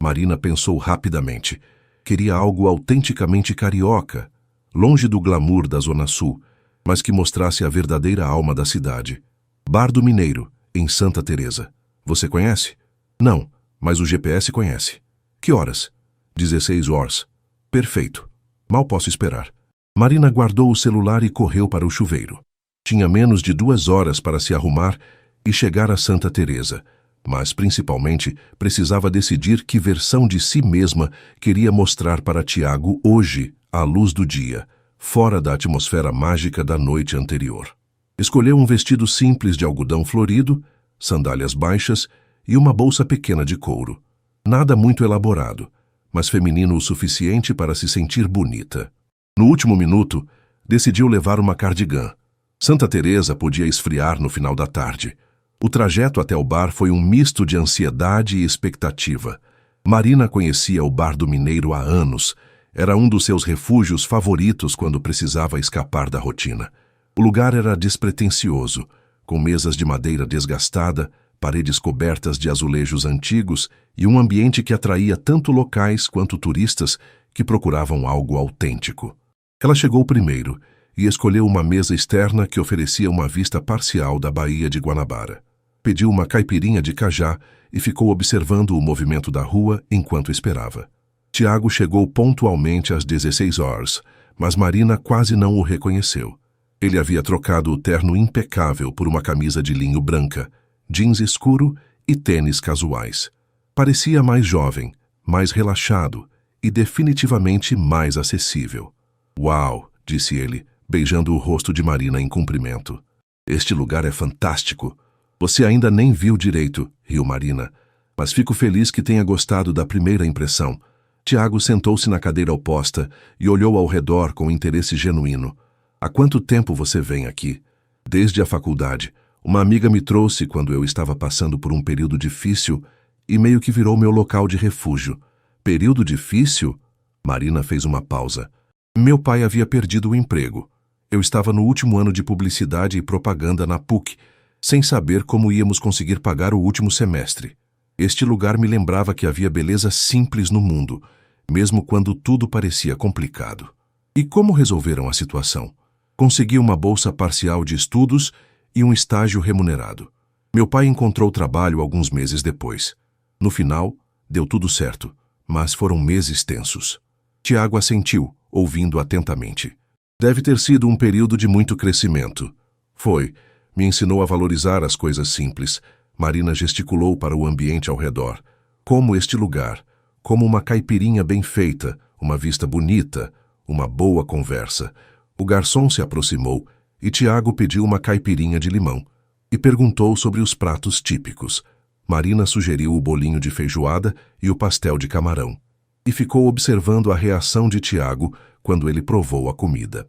Marina pensou rapidamente. Queria algo autenticamente carioca, longe do glamour da Zona Sul, mas que mostrasse a verdadeira alma da cidade. Bar do Mineiro, em Santa Teresa. Você conhece? Não, mas o GPS conhece. Que horas? 16 horas. Perfeito. Mal posso esperar. Marina guardou o celular e correu para o chuveiro. Tinha menos de 2 horas para se arrumar e chegar a Santa Teresa, mas principalmente precisava decidir que versão de si mesma queria mostrar para Tiago hoje, à luz do dia, fora da atmosfera mágica da noite anterior. Escolheu um vestido simples de algodão florido, sandálias baixas e uma bolsa pequena de couro. Nada muito elaborado, mas feminino o suficiente para se sentir bonita. No último minuto, decidiu levar uma cardigã. Santa Teresa podia esfriar no final da tarde. O trajeto até o bar foi um misto de ansiedade e expectativa. Marina conhecia o Bar do Mineiro há anos. Era um dos seus refúgios favoritos quando precisava escapar da rotina. O lugar era despretensioso, com mesas de madeira desgastada, paredes cobertas de azulejos antigos e um ambiente que atraía tanto locais quanto turistas que procuravam algo autêntico. Ela chegou primeiro e escolheu uma mesa externa que oferecia uma vista parcial da Baía de Guanabara. Pediu uma caipirinha de cajá e ficou observando o movimento da rua enquanto esperava. Tiago chegou pontualmente às 16 horas, mas Marina quase não o reconheceu. Ele havia trocado o terno impecável por uma camisa de linho branca, jeans escuro e tênis casuais. Parecia mais jovem, mais relaxado e definitivamente mais acessível. "Uau", disse ele, beijando o rosto de Marina em cumprimento. "Este lugar é fantástico. Você ainda nem viu direito", riu Marina, "mas fico feliz que tenha gostado da primeira impressão." Tiago sentou-se na cadeira oposta e olhou ao redor com interesse genuíno. "Há quanto tempo você vem aqui?" "Desde a faculdade. Uma amiga me trouxe quando eu estava passando por um período difícil e meio que virou meu local de refúgio." "Período difícil?" Marina fez uma pausa. "Meu pai havia perdido o emprego. Eu estava no último ano de publicidade e propaganda na PUC, sem saber como íamos conseguir pagar o último semestre. Este lugar me lembrava que havia beleza simples no mundo, mesmo quando tudo parecia complicado." "E como resolveram a situação?" "Consegui uma bolsa parcial de estudos e um estágio remunerado. Meu pai encontrou trabalho alguns meses depois. No final, deu tudo certo, mas foram meses tensos." Tiago assentiu, ouvindo atentamente. "Deve ter sido um período de muito crescimento." "Foi. Me ensinou a valorizar as coisas simples." Marina gesticulou para o ambiente ao redor. "Como este lugar, como uma caipirinha bem feita, uma vista bonita, uma boa conversa." O garçom se aproximou e Tiago pediu uma caipirinha de limão e perguntou sobre os pratos típicos. Marina sugeriu o bolinho de feijoada e o pastel de camarão e ficou observando a reação de Tiago quando ele provou a comida.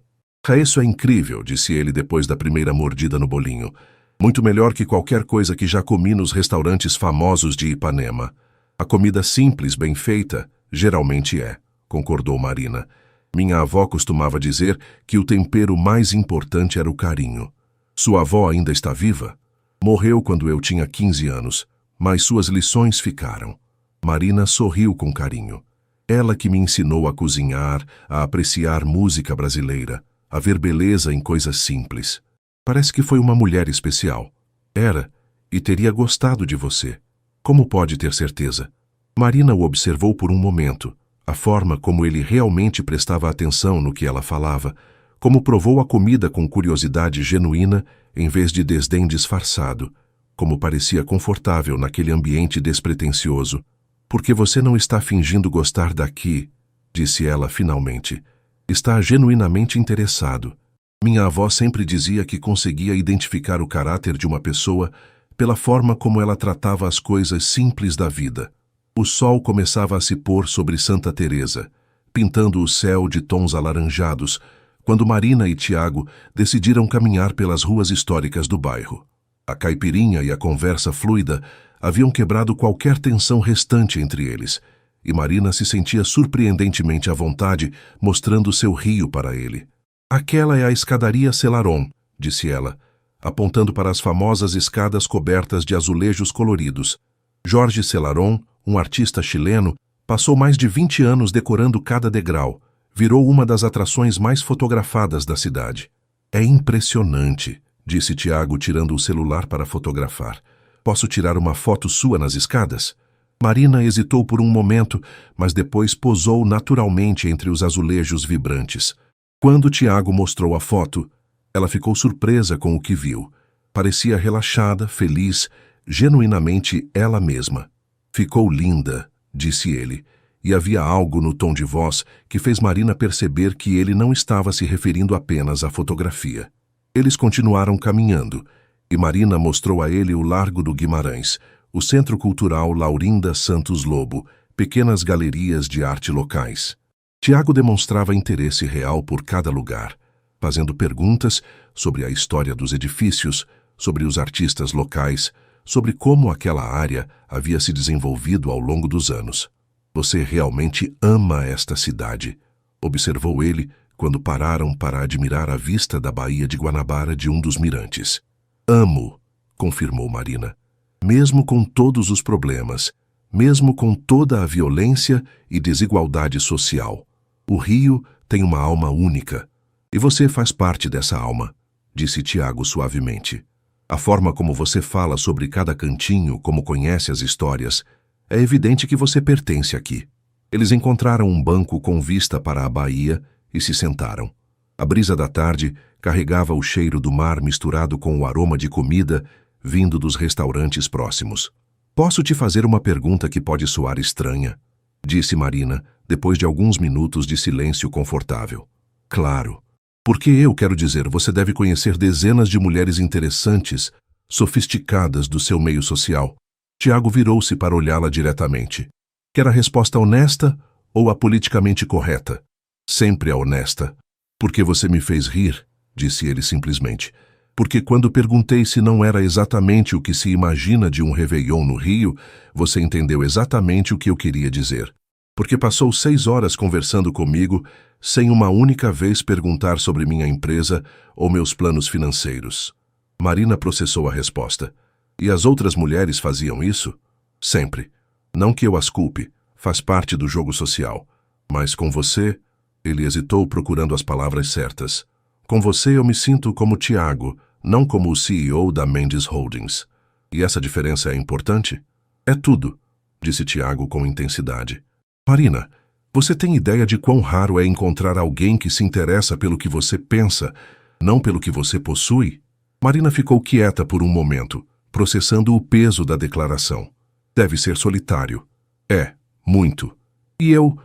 "Isso é incrível", disse ele depois da primeira mordida no bolinho. "Muito melhor que qualquer coisa que já comi nos restaurantes famosos de Ipanema." "A comida simples, bem feita, geralmente é", concordou Marina. "Minha avó costumava dizer que o tempero mais importante era o carinho." "Sua avó ainda está viva?" "Morreu quando eu tinha 15 anos, mas suas lições ficaram." Marina sorriu com carinho. "Ela que me ensinou a cozinhar, a apreciar música brasileira, a ver beleza em coisas simples. Parece que foi uma mulher especial." "Era, e teria gostado de você." "Como pode ter certeza?" Marina o observou por um momento, a forma como ele realmente prestava atenção no que ela falava, como provou a comida com curiosidade genuína em vez de desdém disfarçado, como parecia confortável naquele ambiente despretensioso. "Porque você não está fingindo gostar daqui", disse ela finalmente. "Está genuinamente interessado. Minha avó sempre dizia que conseguia identificar o caráter de uma pessoa pela forma como ela tratava as coisas simples da vida." O sol começava a se pôr sobre Santa Teresa, pintando o céu de tons alaranjados, quando Marina e Tiago decidiram caminhar pelas ruas históricas do bairro. A caipirinha e a conversa fluida haviam quebrado qualquer tensão restante entre eles, e Marina se sentia surpreendentemente à vontade, mostrando seu rio para ele. "Aquela é a escadaria Celaron", disse ela, apontando para as famosas escadas cobertas de azulejos coloridos. Jorge Celaron, um artista chileno, passou mais de 20 anos decorando cada degrau. Virou uma das atrações mais fotografadas da cidade. "É impressionante", disse Tiago, tirando o celular para fotografar. "Posso tirar uma foto sua nas escadas?" Marina hesitou por um momento, mas depois posou naturalmente entre os azulejos vibrantes. Quando Tiago mostrou a foto, Ela ficou surpresa com o que viu. Parecia relaxada, feliz, genuinamente ela mesma. Ficou linda, disse ele, e havia algo no tom de voz que fez Marina perceber que ele não estava se referindo apenas à fotografia. Eles continuaram caminhando, e Marina mostrou a ele o Largo do Guimarães, o Centro Cultural Laurinda Santos Lobo, pequenas galerias de arte locais. Tiago demonstrava interesse real por cada lugar, fazendo perguntas sobre a história dos edifícios, sobre os artistas locais, sobre como aquela área havia se desenvolvido ao longo dos anos. Você realmente ama esta cidade, observou ele quando pararam para admirar a vista da Baía de Guanabara de um dos mirantes. Amo, confirmou Marina. Mesmo com todos os problemas, mesmo com toda a violência e desigualdade social, o Rio tem uma alma única. E você faz parte dessa alma, disse Tiago suavemente. A forma como você fala sobre cada cantinho, como conhece as histórias, é evidente que você pertence aqui. Eles encontraram um banco com vista para a baía e se sentaram. A brisa da tarde carregava o cheiro do mar misturado com o aroma de comida vindo dos restaurantes próximos. Posso te fazer uma pergunta que pode soar estranha, disse Marina, depois de alguns minutos de silêncio confortável. Claro. Porque eu quero dizer, você deve conhecer dezenas de mulheres interessantes, sofisticadas do seu meio social. Tiago virou-se para olhá-la diretamente. Quer a resposta honesta ou a politicamente correta? Sempre a honesta. Porque você me fez rir, disse ele simplesmente. Porque quando perguntei se não era exatamente o que se imagina de um réveillon no Rio, você entendeu exatamente o que eu queria dizer. Porque passou 6 horas conversando comigo, sem uma única vez perguntar sobre minha empresa ou meus planos financeiros. Marina processou a resposta. E as outras mulheres faziam isso? Sempre. Não que eu as culpe, faz parte do jogo social. Mas com você, ele hesitou procurando as palavras certas. Com você eu me sinto como Tiago, não como o CEO da Mendes Holdings. E essa diferença é importante? É tudo, disse Tiago com intensidade. Marina, você tem ideia de quão raro é encontrar alguém que se interessa pelo que você pensa, não pelo que você possui? Marina ficou quieta por um momento, processando o peso da declaração. Deve ser solitário. É, muito. E eu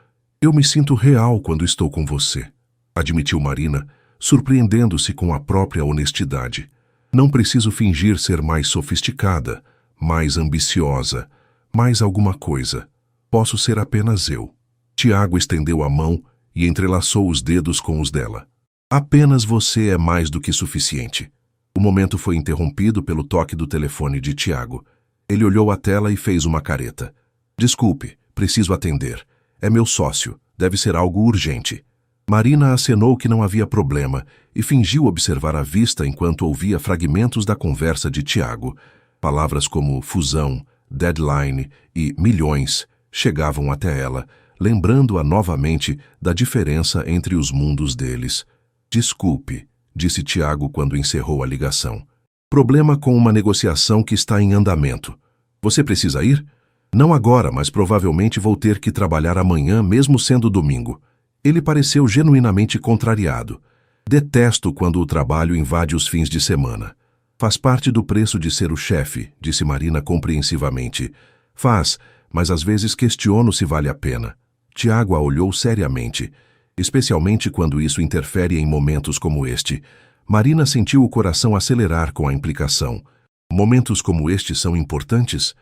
me sinto real quando estou com você, admitiu Marina, surpreendendo-se com a própria honestidade. Não preciso fingir ser mais sofisticada, mais ambiciosa, mais alguma coisa. Posso ser apenas eu. Tiago estendeu a mão e entrelaçou os dedos com os dela. Apenas você é mais do que suficiente. O momento foi interrompido pelo toque do telefone de Tiago. Ele olhou a tela e fez uma careta. Desculpe, preciso atender. É meu sócio, deve ser algo urgente. Marina acenou que não havia problema e fingiu observar a vista enquanto ouvia fragmentos da conversa de Tiago. Palavras como fusão, deadline e milhões chegavam até ela, lembrando-a novamente da diferença entre os mundos deles. Desculpe, disse Tiago quando encerrou a ligação. Problema com uma negociação que está em andamento. Você precisa ir? Não agora, mas provavelmente vou ter que trabalhar amanhã, mesmo sendo domingo. Ele pareceu genuinamente contrariado. Detesto quando o trabalho invade os fins de semana. Faz parte do preço de ser o chefe, disse Marina compreensivamente. Faz, mas às vezes questiono se vale a pena. Tiago a olhou seriamente, especialmente quando isso interfere em momentos como este. Marina sentiu o coração acelerar com a implicação. Momentos como este são importantes?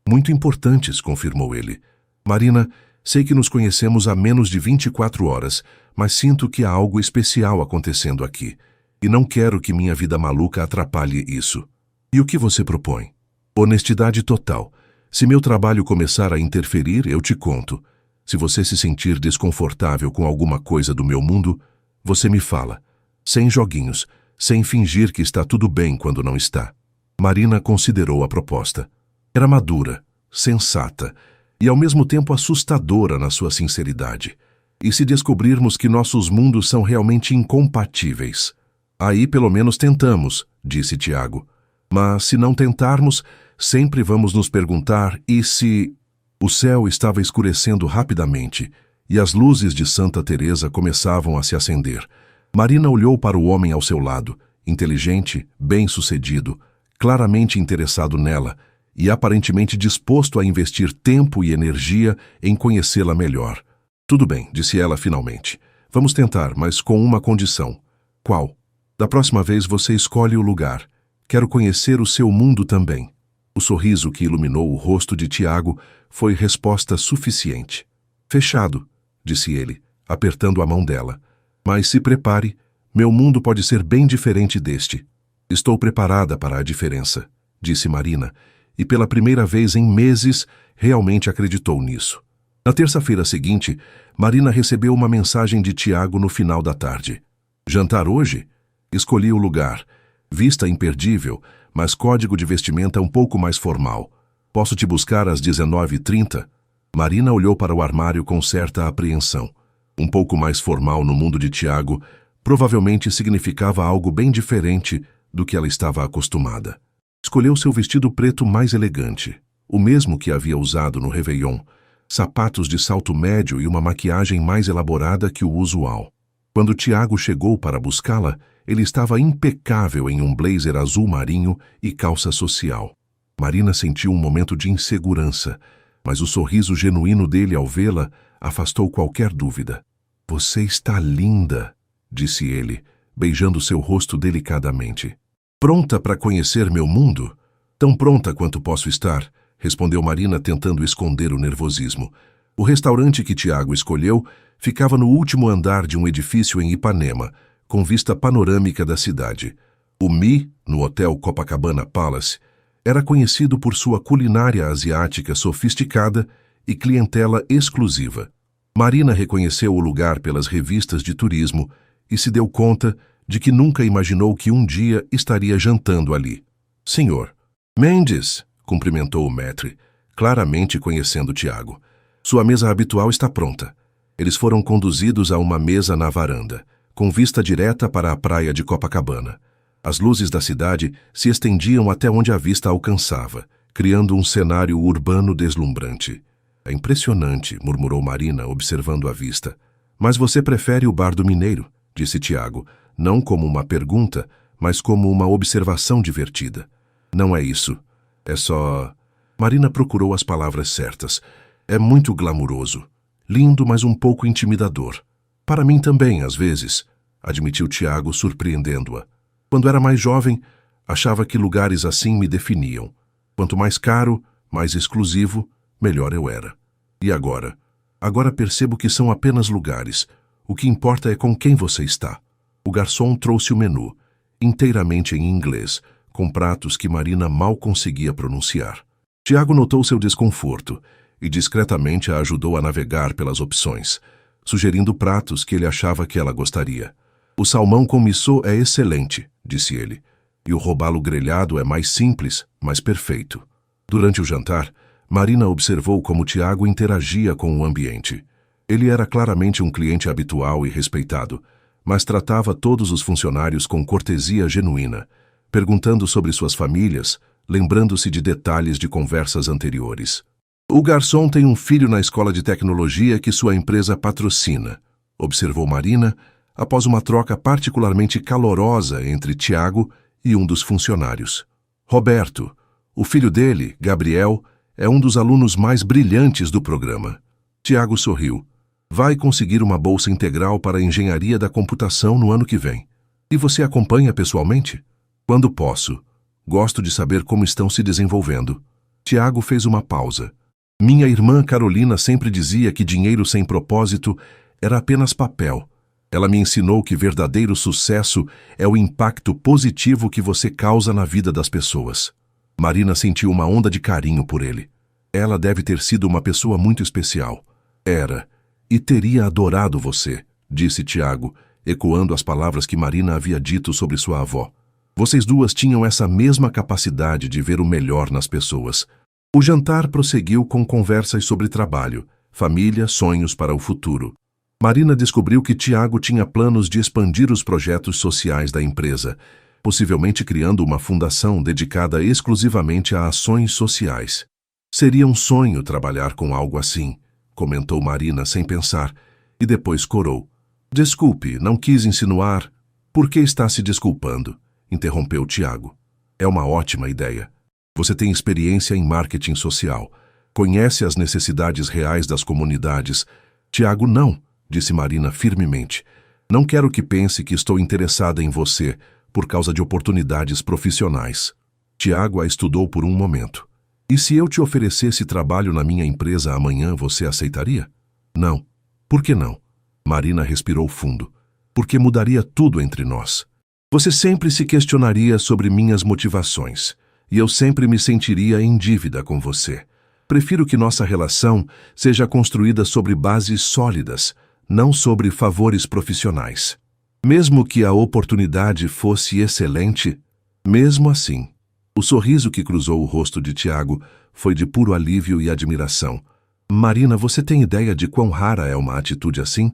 Muito importantes, confirmou ele. Marina, sei que nos conhecemos há menos de 24 horas, mas sinto que há algo especial acontecendo aqui. E não quero que minha vida maluca atrapalhe isso. E o que você propõe? Honestidade total. Se meu trabalho começar a interferir, eu te conto. Se você se sentir desconfortável com alguma coisa do meu mundo, você me fala. Sem joguinhos, sem fingir que está tudo bem quando não está. Marina considerou a proposta. Era madura, sensata e ao mesmo tempo assustadora na sua sinceridade. E se descobrirmos que nossos mundos são realmente incompatíveis? Aí pelo menos tentamos, disse Tiago. Mas se não tentarmos, sempre vamos nos perguntar, e se... O céu estava escurecendo rapidamente, e as luzes de Santa Teresa começavam a se acender. Marina olhou para o homem ao seu lado, inteligente, bem-sucedido, claramente interessado nela e aparentemente disposto a investir tempo e energia em conhecê-la melhor. Tudo bem, disse ela finalmente. Vamos tentar, mas com uma condição. Qual? Da próxima vez você escolhe o lugar. Quero conhecer o seu mundo também. O sorriso que iluminou o rosto de Tiago foi resposta suficiente. Fechado, disse ele, apertando a mão dela. Mas se prepare, meu mundo pode ser bem diferente deste. Estou preparada para a diferença, disse Marina, e pela primeira vez em meses realmente acreditou nisso. Na terça-feira seguinte, Marina recebeu uma mensagem de Tiago no final da tarde. Jantar hoje? Escolhi o lugar. Vista imperdível, mas código de vestimenta um pouco mais formal. Posso te buscar às 19h30? Marina olhou para o armário com certa apreensão. Um pouco mais formal no mundo de Tiago provavelmente significava algo bem diferente do que ela estava acostumada. Escolheu seu vestido preto mais elegante, o mesmo que havia usado no Réveillon, sapatos de salto médio e uma maquiagem mais elaborada que o usual. Quando Tiago chegou para buscá-la, ele estava impecável em um blazer azul marinho e calça social. Marina sentiu um momento de insegurança, mas o sorriso genuíno dele ao vê-la afastou qualquer dúvida. Você está linda, disse ele, beijando seu rosto delicadamente. Pronta para conhecer meu mundo? Tão pronta quanto posso estar, respondeu Marina tentando esconder o nervosismo. O restaurante que Tiago escolheu ficava no último andar de um edifício em Ipanema, com vista panorâmica da cidade. O Mi, no Hotel Copacabana Palace, era conhecido por sua culinária asiática sofisticada e clientela exclusiva. Marina reconheceu o lugar pelas revistas de turismo e se deu conta de que nunca imaginou que um dia estaria jantando ali. Senhor. Mendes, cumprimentou o maître, claramente conhecendo Tiago. Sua mesa habitual está pronta. Eles foram conduzidos a uma mesa na varanda, com vista direta para a praia de Copacabana. As luzes da cidade se estendiam até onde a vista alcançava, criando um cenário urbano deslumbrante. É impressionante, murmurou Marina, observando a vista. Mas você prefere o bar do Mineiro, disse Tiago, não como uma pergunta, mas como uma observação divertida. Não é isso. É só... Marina procurou as palavras certas. É muito glamuroso. Lindo, mas um pouco intimidador. Para mim também, às vezes, admitiu Tiago, surpreendendo-a. Quando era mais jovem, achava que lugares assim me definiam. Quanto mais caro, mais exclusivo, melhor eu era. E agora? Agora percebo que são apenas lugares. O que importa é com quem você está. O garçom trouxe o menu, inteiramente em inglês, com pratos que Marina mal conseguia pronunciar. Tiago notou seu desconforto e discretamente a ajudou a navegar pelas opções, sugerindo pratos que ele achava que ela gostaria. O salmão com missô é excelente, disse ele, e o robalo grelhado é mais simples, mas perfeito. Durante o jantar, Marina observou como Tiago interagia com o ambiente. Ele era claramente um cliente habitual e respeitado, mas tratava todos os funcionários com cortesia genuína, perguntando sobre suas famílias, lembrando-se de detalhes de conversas anteriores. O garçom tem um filho na escola de tecnologia que sua empresa patrocina, observou Marina, após uma troca particularmente calorosa entre Tiago e um dos funcionários. Roberto, o filho dele, Gabriel, é um dos alunos mais brilhantes do programa. Tiago sorriu. Vai conseguir uma bolsa integral para a engenharia da computação no ano que vem. E você acompanha pessoalmente? Quando posso. Gosto de saber como estão se desenvolvendo. Tiago fez uma pausa. Minha irmã Carolina sempre dizia que dinheiro sem propósito era apenas papel. Ela me ensinou que verdadeiro sucesso é o impacto positivo que você causa na vida das pessoas. Marina sentiu uma onda de carinho por ele. Ela deve ter sido uma pessoa muito especial. Era. E teria adorado você, disse Tiago, ecoando as palavras que Marina havia dito sobre sua avó. Vocês duas tinham essa mesma capacidade de ver o melhor nas pessoas. O jantar prosseguiu com conversas sobre trabalho, família, sonhos para o futuro. Marina descobriu que Tiago tinha planos de expandir os projetos sociais da empresa, possivelmente criando uma fundação dedicada exclusivamente a ações sociais. Seria um sonho trabalhar com algo assim, comentou Marina sem pensar, e depois corou. Desculpe, não quis insinuar. Por que está se desculpando? interrompeu Tiago. É uma ótima ideia. Você tem experiência em marketing social. Conhece as necessidades reais das comunidades. Tiago, não, disse Marina firmemente. Não quero que pense que estou interessada em você por causa de oportunidades profissionais. Tiago a estudou por um momento. E se eu te oferecesse trabalho na minha empresa amanhã, você aceitaria? Não. Por que não? Marina respirou fundo. Porque mudaria tudo entre nós. Você sempre se questionaria sobre minhas motivações, e eu sempre me sentiria em dívida com você. Prefiro que nossa relação seja construída sobre bases sólidas, não sobre favores profissionais. Mesmo que a oportunidade fosse excelente, mesmo assim, o sorriso que cruzou o rosto de Tiago foi de puro alívio e admiração. Marina, você tem ideia de quão rara é uma atitude assim?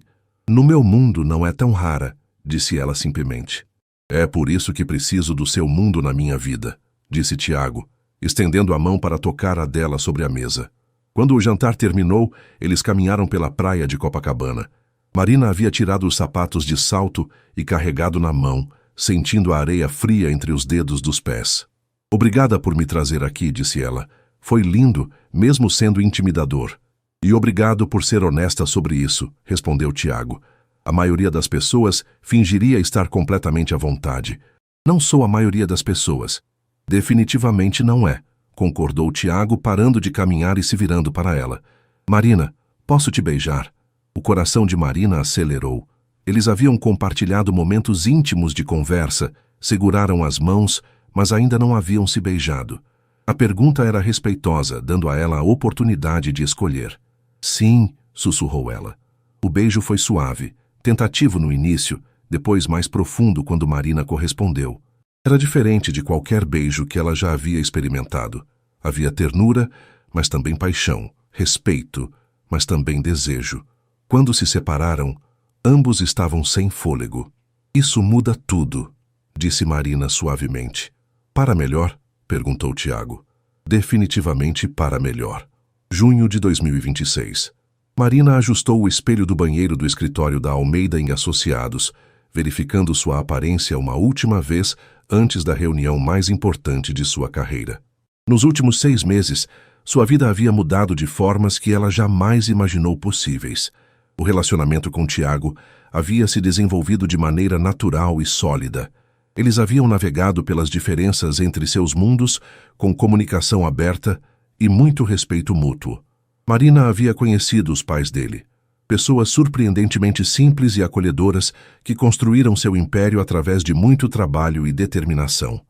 No meu mundo não é tão rara, disse ela simplesmente. É por isso que preciso do seu mundo na minha vida, disse Tiago, estendendo a mão para tocar a dela sobre a mesa. Quando o jantar terminou, eles caminharam pela praia de Copacabana. Marina havia tirado os sapatos de salto e carregado na mão, sentindo a areia fria entre os dedos dos pés. Obrigada por me trazer aqui, disse ela. Foi lindo, mesmo sendo intimidador. E obrigado por ser honesta sobre isso, respondeu Tiago. A maioria das pessoas fingiria estar completamente à vontade. Não sou a maioria das pessoas. Definitivamente não é, concordou Tiago, parando de caminhar e se virando para ela. Marina, posso te beijar? O coração de Marina acelerou. Eles haviam compartilhado momentos íntimos de conversa, seguraram as mãos, mas ainda não haviam se beijado. A pergunta era respeitosa, dando a ela a oportunidade de escolher. Sim, sussurrou ela. O beijo foi suave, tentativo no início, depois mais profundo quando Marina correspondeu. Era diferente de qualquer beijo que ela já havia experimentado. Havia ternura, mas também paixão, respeito, mas também desejo. Quando se separaram, ambos estavam sem fôlego. Isso muda tudo, disse Marina suavemente. Para melhor? Perguntou Tiago. Definitivamente para melhor. Junho de 2026. Marina ajustou o espelho do banheiro do escritório da Almeida em Associados, verificando sua aparência uma última vez antes da reunião mais importante de sua carreira. Nos últimos 6 meses, sua vida havia mudado de formas que ela jamais imaginou possíveis. O relacionamento com Tiago havia se desenvolvido de maneira natural e sólida. Eles haviam navegado pelas diferenças entre seus mundos com comunicação aberta e muito respeito mútuo. Marina havia conhecido os pais dele, pessoas surpreendentemente simples e acolhedoras que construíram seu império através de muito trabalho e determinação.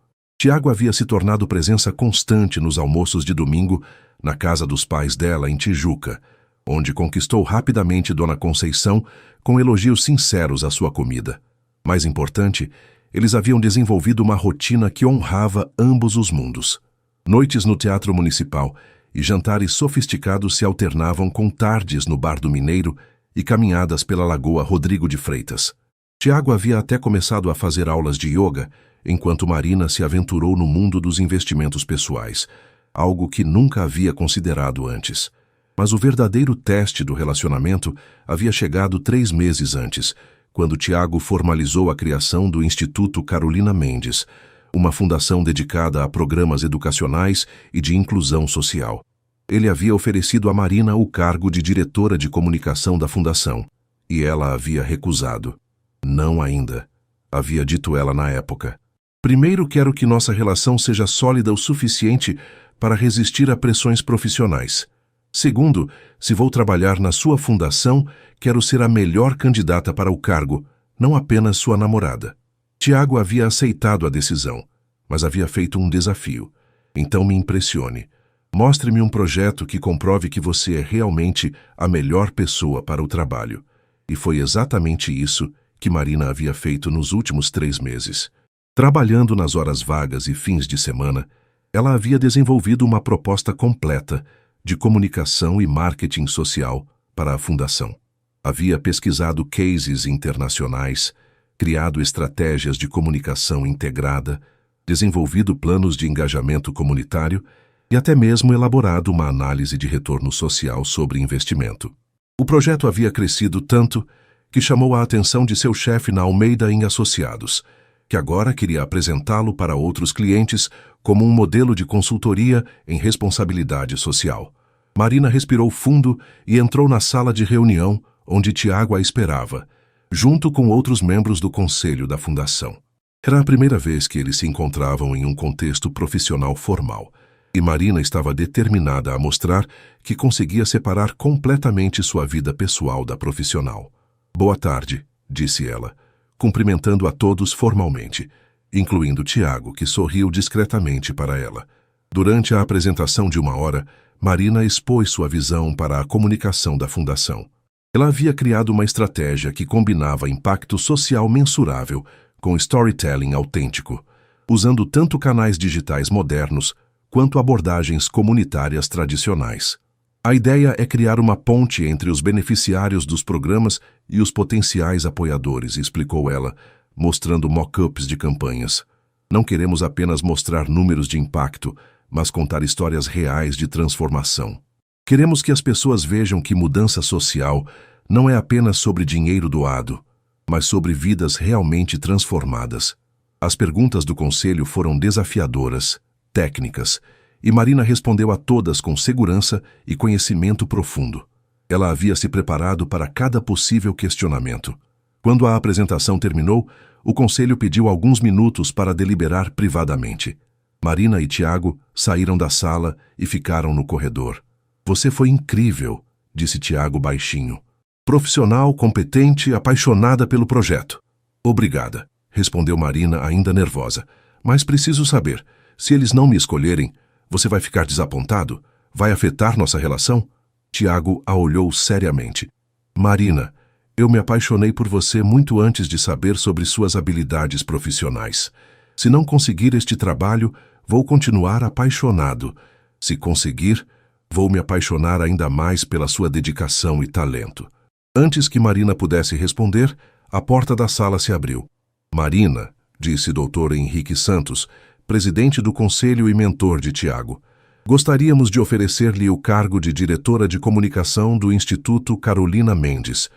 Tiago havia se tornado presença constante nos almoços de domingo na casa dos pais dela em Tijuca, onde conquistou rapidamente Dona Conceição com elogios sinceros à sua comida. Mais importante, eles haviam desenvolvido uma rotina que honrava ambos os mundos. Noites no Teatro Municipal e jantares sofisticados se alternavam com tardes no Bar do Mineiro e caminhadas pela Lagoa Rodrigo de Freitas. Tiago havia até começado a fazer aulas de yoga, enquanto Marina se aventurou no mundo dos investimentos pessoais, algo que nunca havia considerado antes. Mas o verdadeiro teste do relacionamento havia chegado 3 meses antes, quando Tiago formalizou a criação do Instituto Carolina Mendes, uma fundação dedicada a programas educacionais e de inclusão social. Ele havia oferecido a Marina o cargo de diretora de comunicação da fundação, e ela havia recusado. Não ainda, havia dito ela na época. Primeiro, quero que nossa relação seja sólida o suficiente para resistir a pressões profissionais. Segundo, se vou trabalhar na sua fundação, quero ser a melhor candidata para o cargo, não apenas sua namorada. Tiago havia aceitado a decisão, mas havia feito um desafio. Então me impressione. Mostre-me um projeto que comprove que você é realmente a melhor pessoa para o trabalho. E foi exatamente isso que Marina havia feito nos últimos 3 meses. Trabalhando nas horas vagas e fins de semana, ela havia desenvolvido uma proposta completa de comunicação e marketing social para a fundação. Havia pesquisado cases internacionais, criado estratégias de comunicação integrada, desenvolvido planos de engajamento comunitário e até mesmo elaborado uma análise de retorno social sobre investimento. O projeto havia crescido tanto que chamou a atenção de seu chefe na Almeida em Associados, que agora queria apresentá-lo para outros clientes como um modelo de consultoria em responsabilidade social. Marina respirou fundo e entrou na sala de reunião onde Tiago a esperava, junto com outros membros do conselho da fundação. Era a primeira vez que eles se encontravam em um contexto profissional formal, e Marina estava determinada a mostrar que conseguia separar completamente sua vida pessoal da profissional. "Boa tarde", disse ela, cumprimentando a todos formalmente, incluindo Tiago, que sorriu discretamente para ela. Durante a apresentação de 1 hora, Marina expôs sua visão para a comunicação da fundação. Ela havia criado uma estratégia que combinava impacto social mensurável com storytelling autêntico, usando tanto canais digitais modernos quanto abordagens comunitárias tradicionais. A ideia é criar uma ponte entre os beneficiários dos programas e os potenciais apoiadores, explicou ela, mostrando mock-ups de campanhas. Não queremos apenas mostrar números de impacto, mas contar histórias reais de transformação. Queremos que as pessoas vejam que mudança social não é apenas sobre dinheiro doado, mas sobre vidas realmente transformadas. As perguntas do conselho foram desafiadoras, técnicas, e Marina respondeu a todas com segurança e conhecimento profundo. Ela havia se preparado para cada possível questionamento. Quando a apresentação terminou, o conselho pediu alguns minutos para deliberar privadamente. Marina e Tiago saíram da sala e ficaram no corredor. "Você foi incrível", disse Tiago baixinho. "Profissional, competente, apaixonada pelo projeto." "Obrigada", respondeu Marina ainda nervosa. "Mas preciso saber, se eles não me escolherem, você vai ficar desapontado? Vai afetar nossa relação?" Tiago a olhou seriamente. "Marina, eu me apaixonei por você muito antes de saber sobre suas habilidades profissionais. Se não conseguir este trabalho, vou continuar apaixonado. Se conseguir, vou me apaixonar ainda mais pela sua dedicação e talento." Antes que Marina pudesse responder, a porta da sala se abriu. "Marina", disse Dr. Henrique Santos, presidente do conselho e mentor de Tiago, "gostaríamos de oferecer-lhe o cargo de diretora de comunicação do Instituto Carolina Mendes."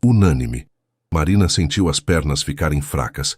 Unânime. Marina sentiu as pernas ficarem fracas.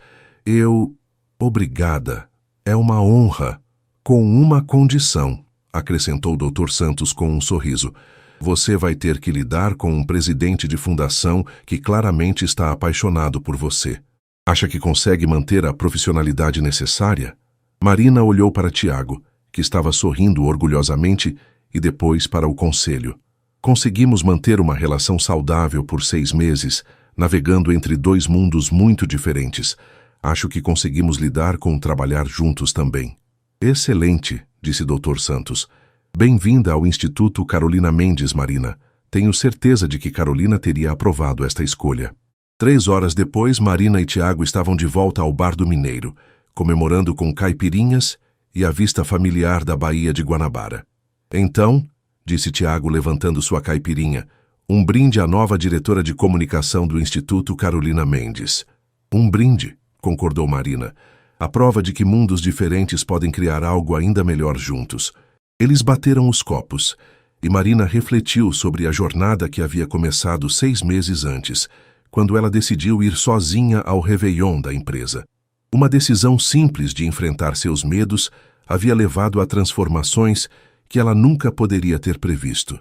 "Obrigada. É uma honra. Com uma condição", acrescentou Dr. Santos com um sorriso. "Você vai ter que lidar com um presidente de fundação que claramente está apaixonado por você. Acha que consegue manter a profissionalidade necessária?" Marina olhou para Tiago, que estava sorrindo orgulhosamente, e depois para o conselho. "Conseguimos manter uma relação saudável por 6 meses, navegando entre 2 mundos muito diferentes. Acho que conseguimos lidar com trabalhar juntos também." "Excelente", disse Dr. Santos. "Bem-vinda ao Instituto Carolina Mendes, Marina. Tenho certeza de que Carolina teria aprovado esta escolha." 3 horas depois, Marina e Tiago estavam de volta ao Bar do Mineiro, comemorando com caipirinhas e a vista familiar da Baía de Guanabara. "Então", disse Tiago levantando sua caipirinha, "um brinde à nova diretora de comunicação do Instituto Carolina Mendes." "Um brinde", concordou Marina. "A prova de que mundos diferentes podem criar algo ainda melhor juntos." Eles bateram os copos, e Marina refletiu sobre a jornada que havia começado 6 meses antes, quando ela decidiu ir sozinha ao Réveillon da empresa. Uma decisão simples de enfrentar seus medos havia levado a transformações que ela nunca poderia ter previsto.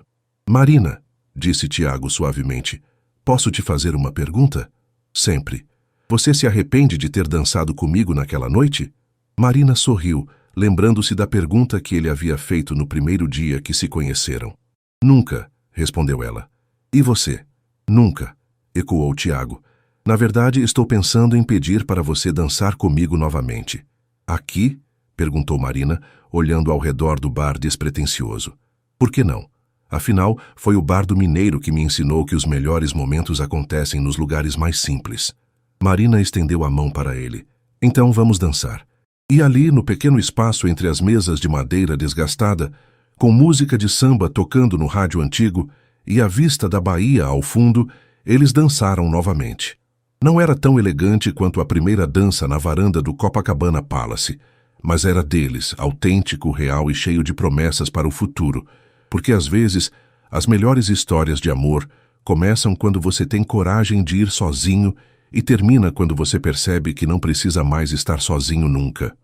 "Marina", disse Tiago suavemente, "posso te fazer uma pergunta?" "Sempre." "Você se arrepende de ter dançado comigo naquela noite?" Marina sorriu, lembrando-se da pergunta que ele havia feito no primeiro dia que se conheceram. "Nunca", respondeu ela. "E você?" "Nunca", ecoou Tiago. "Na verdade, estou pensando em pedir para você dançar comigo novamente." "Aqui?" perguntou Marina, olhando ao redor do bar despretensioso. "Por que não? Afinal, foi o Bar do Mineiro que me ensinou que os melhores momentos acontecem nos lugares mais simples." Marina estendeu a mão para ele. "Então vamos dançar." E ali, no pequeno espaço entre as mesas de madeira desgastada, com música de samba tocando no rádio antigo e a vista da Bahia ao fundo, eles dançaram novamente. Não era tão elegante quanto a primeira dança na varanda do Copacabana Palace, mas era deles, autêntico, real e cheio de promessas para o futuro, porque às vezes as melhores histórias de amor começam quando você tem coragem de ir sozinho e termina quando você percebe que não precisa mais estar sozinho nunca.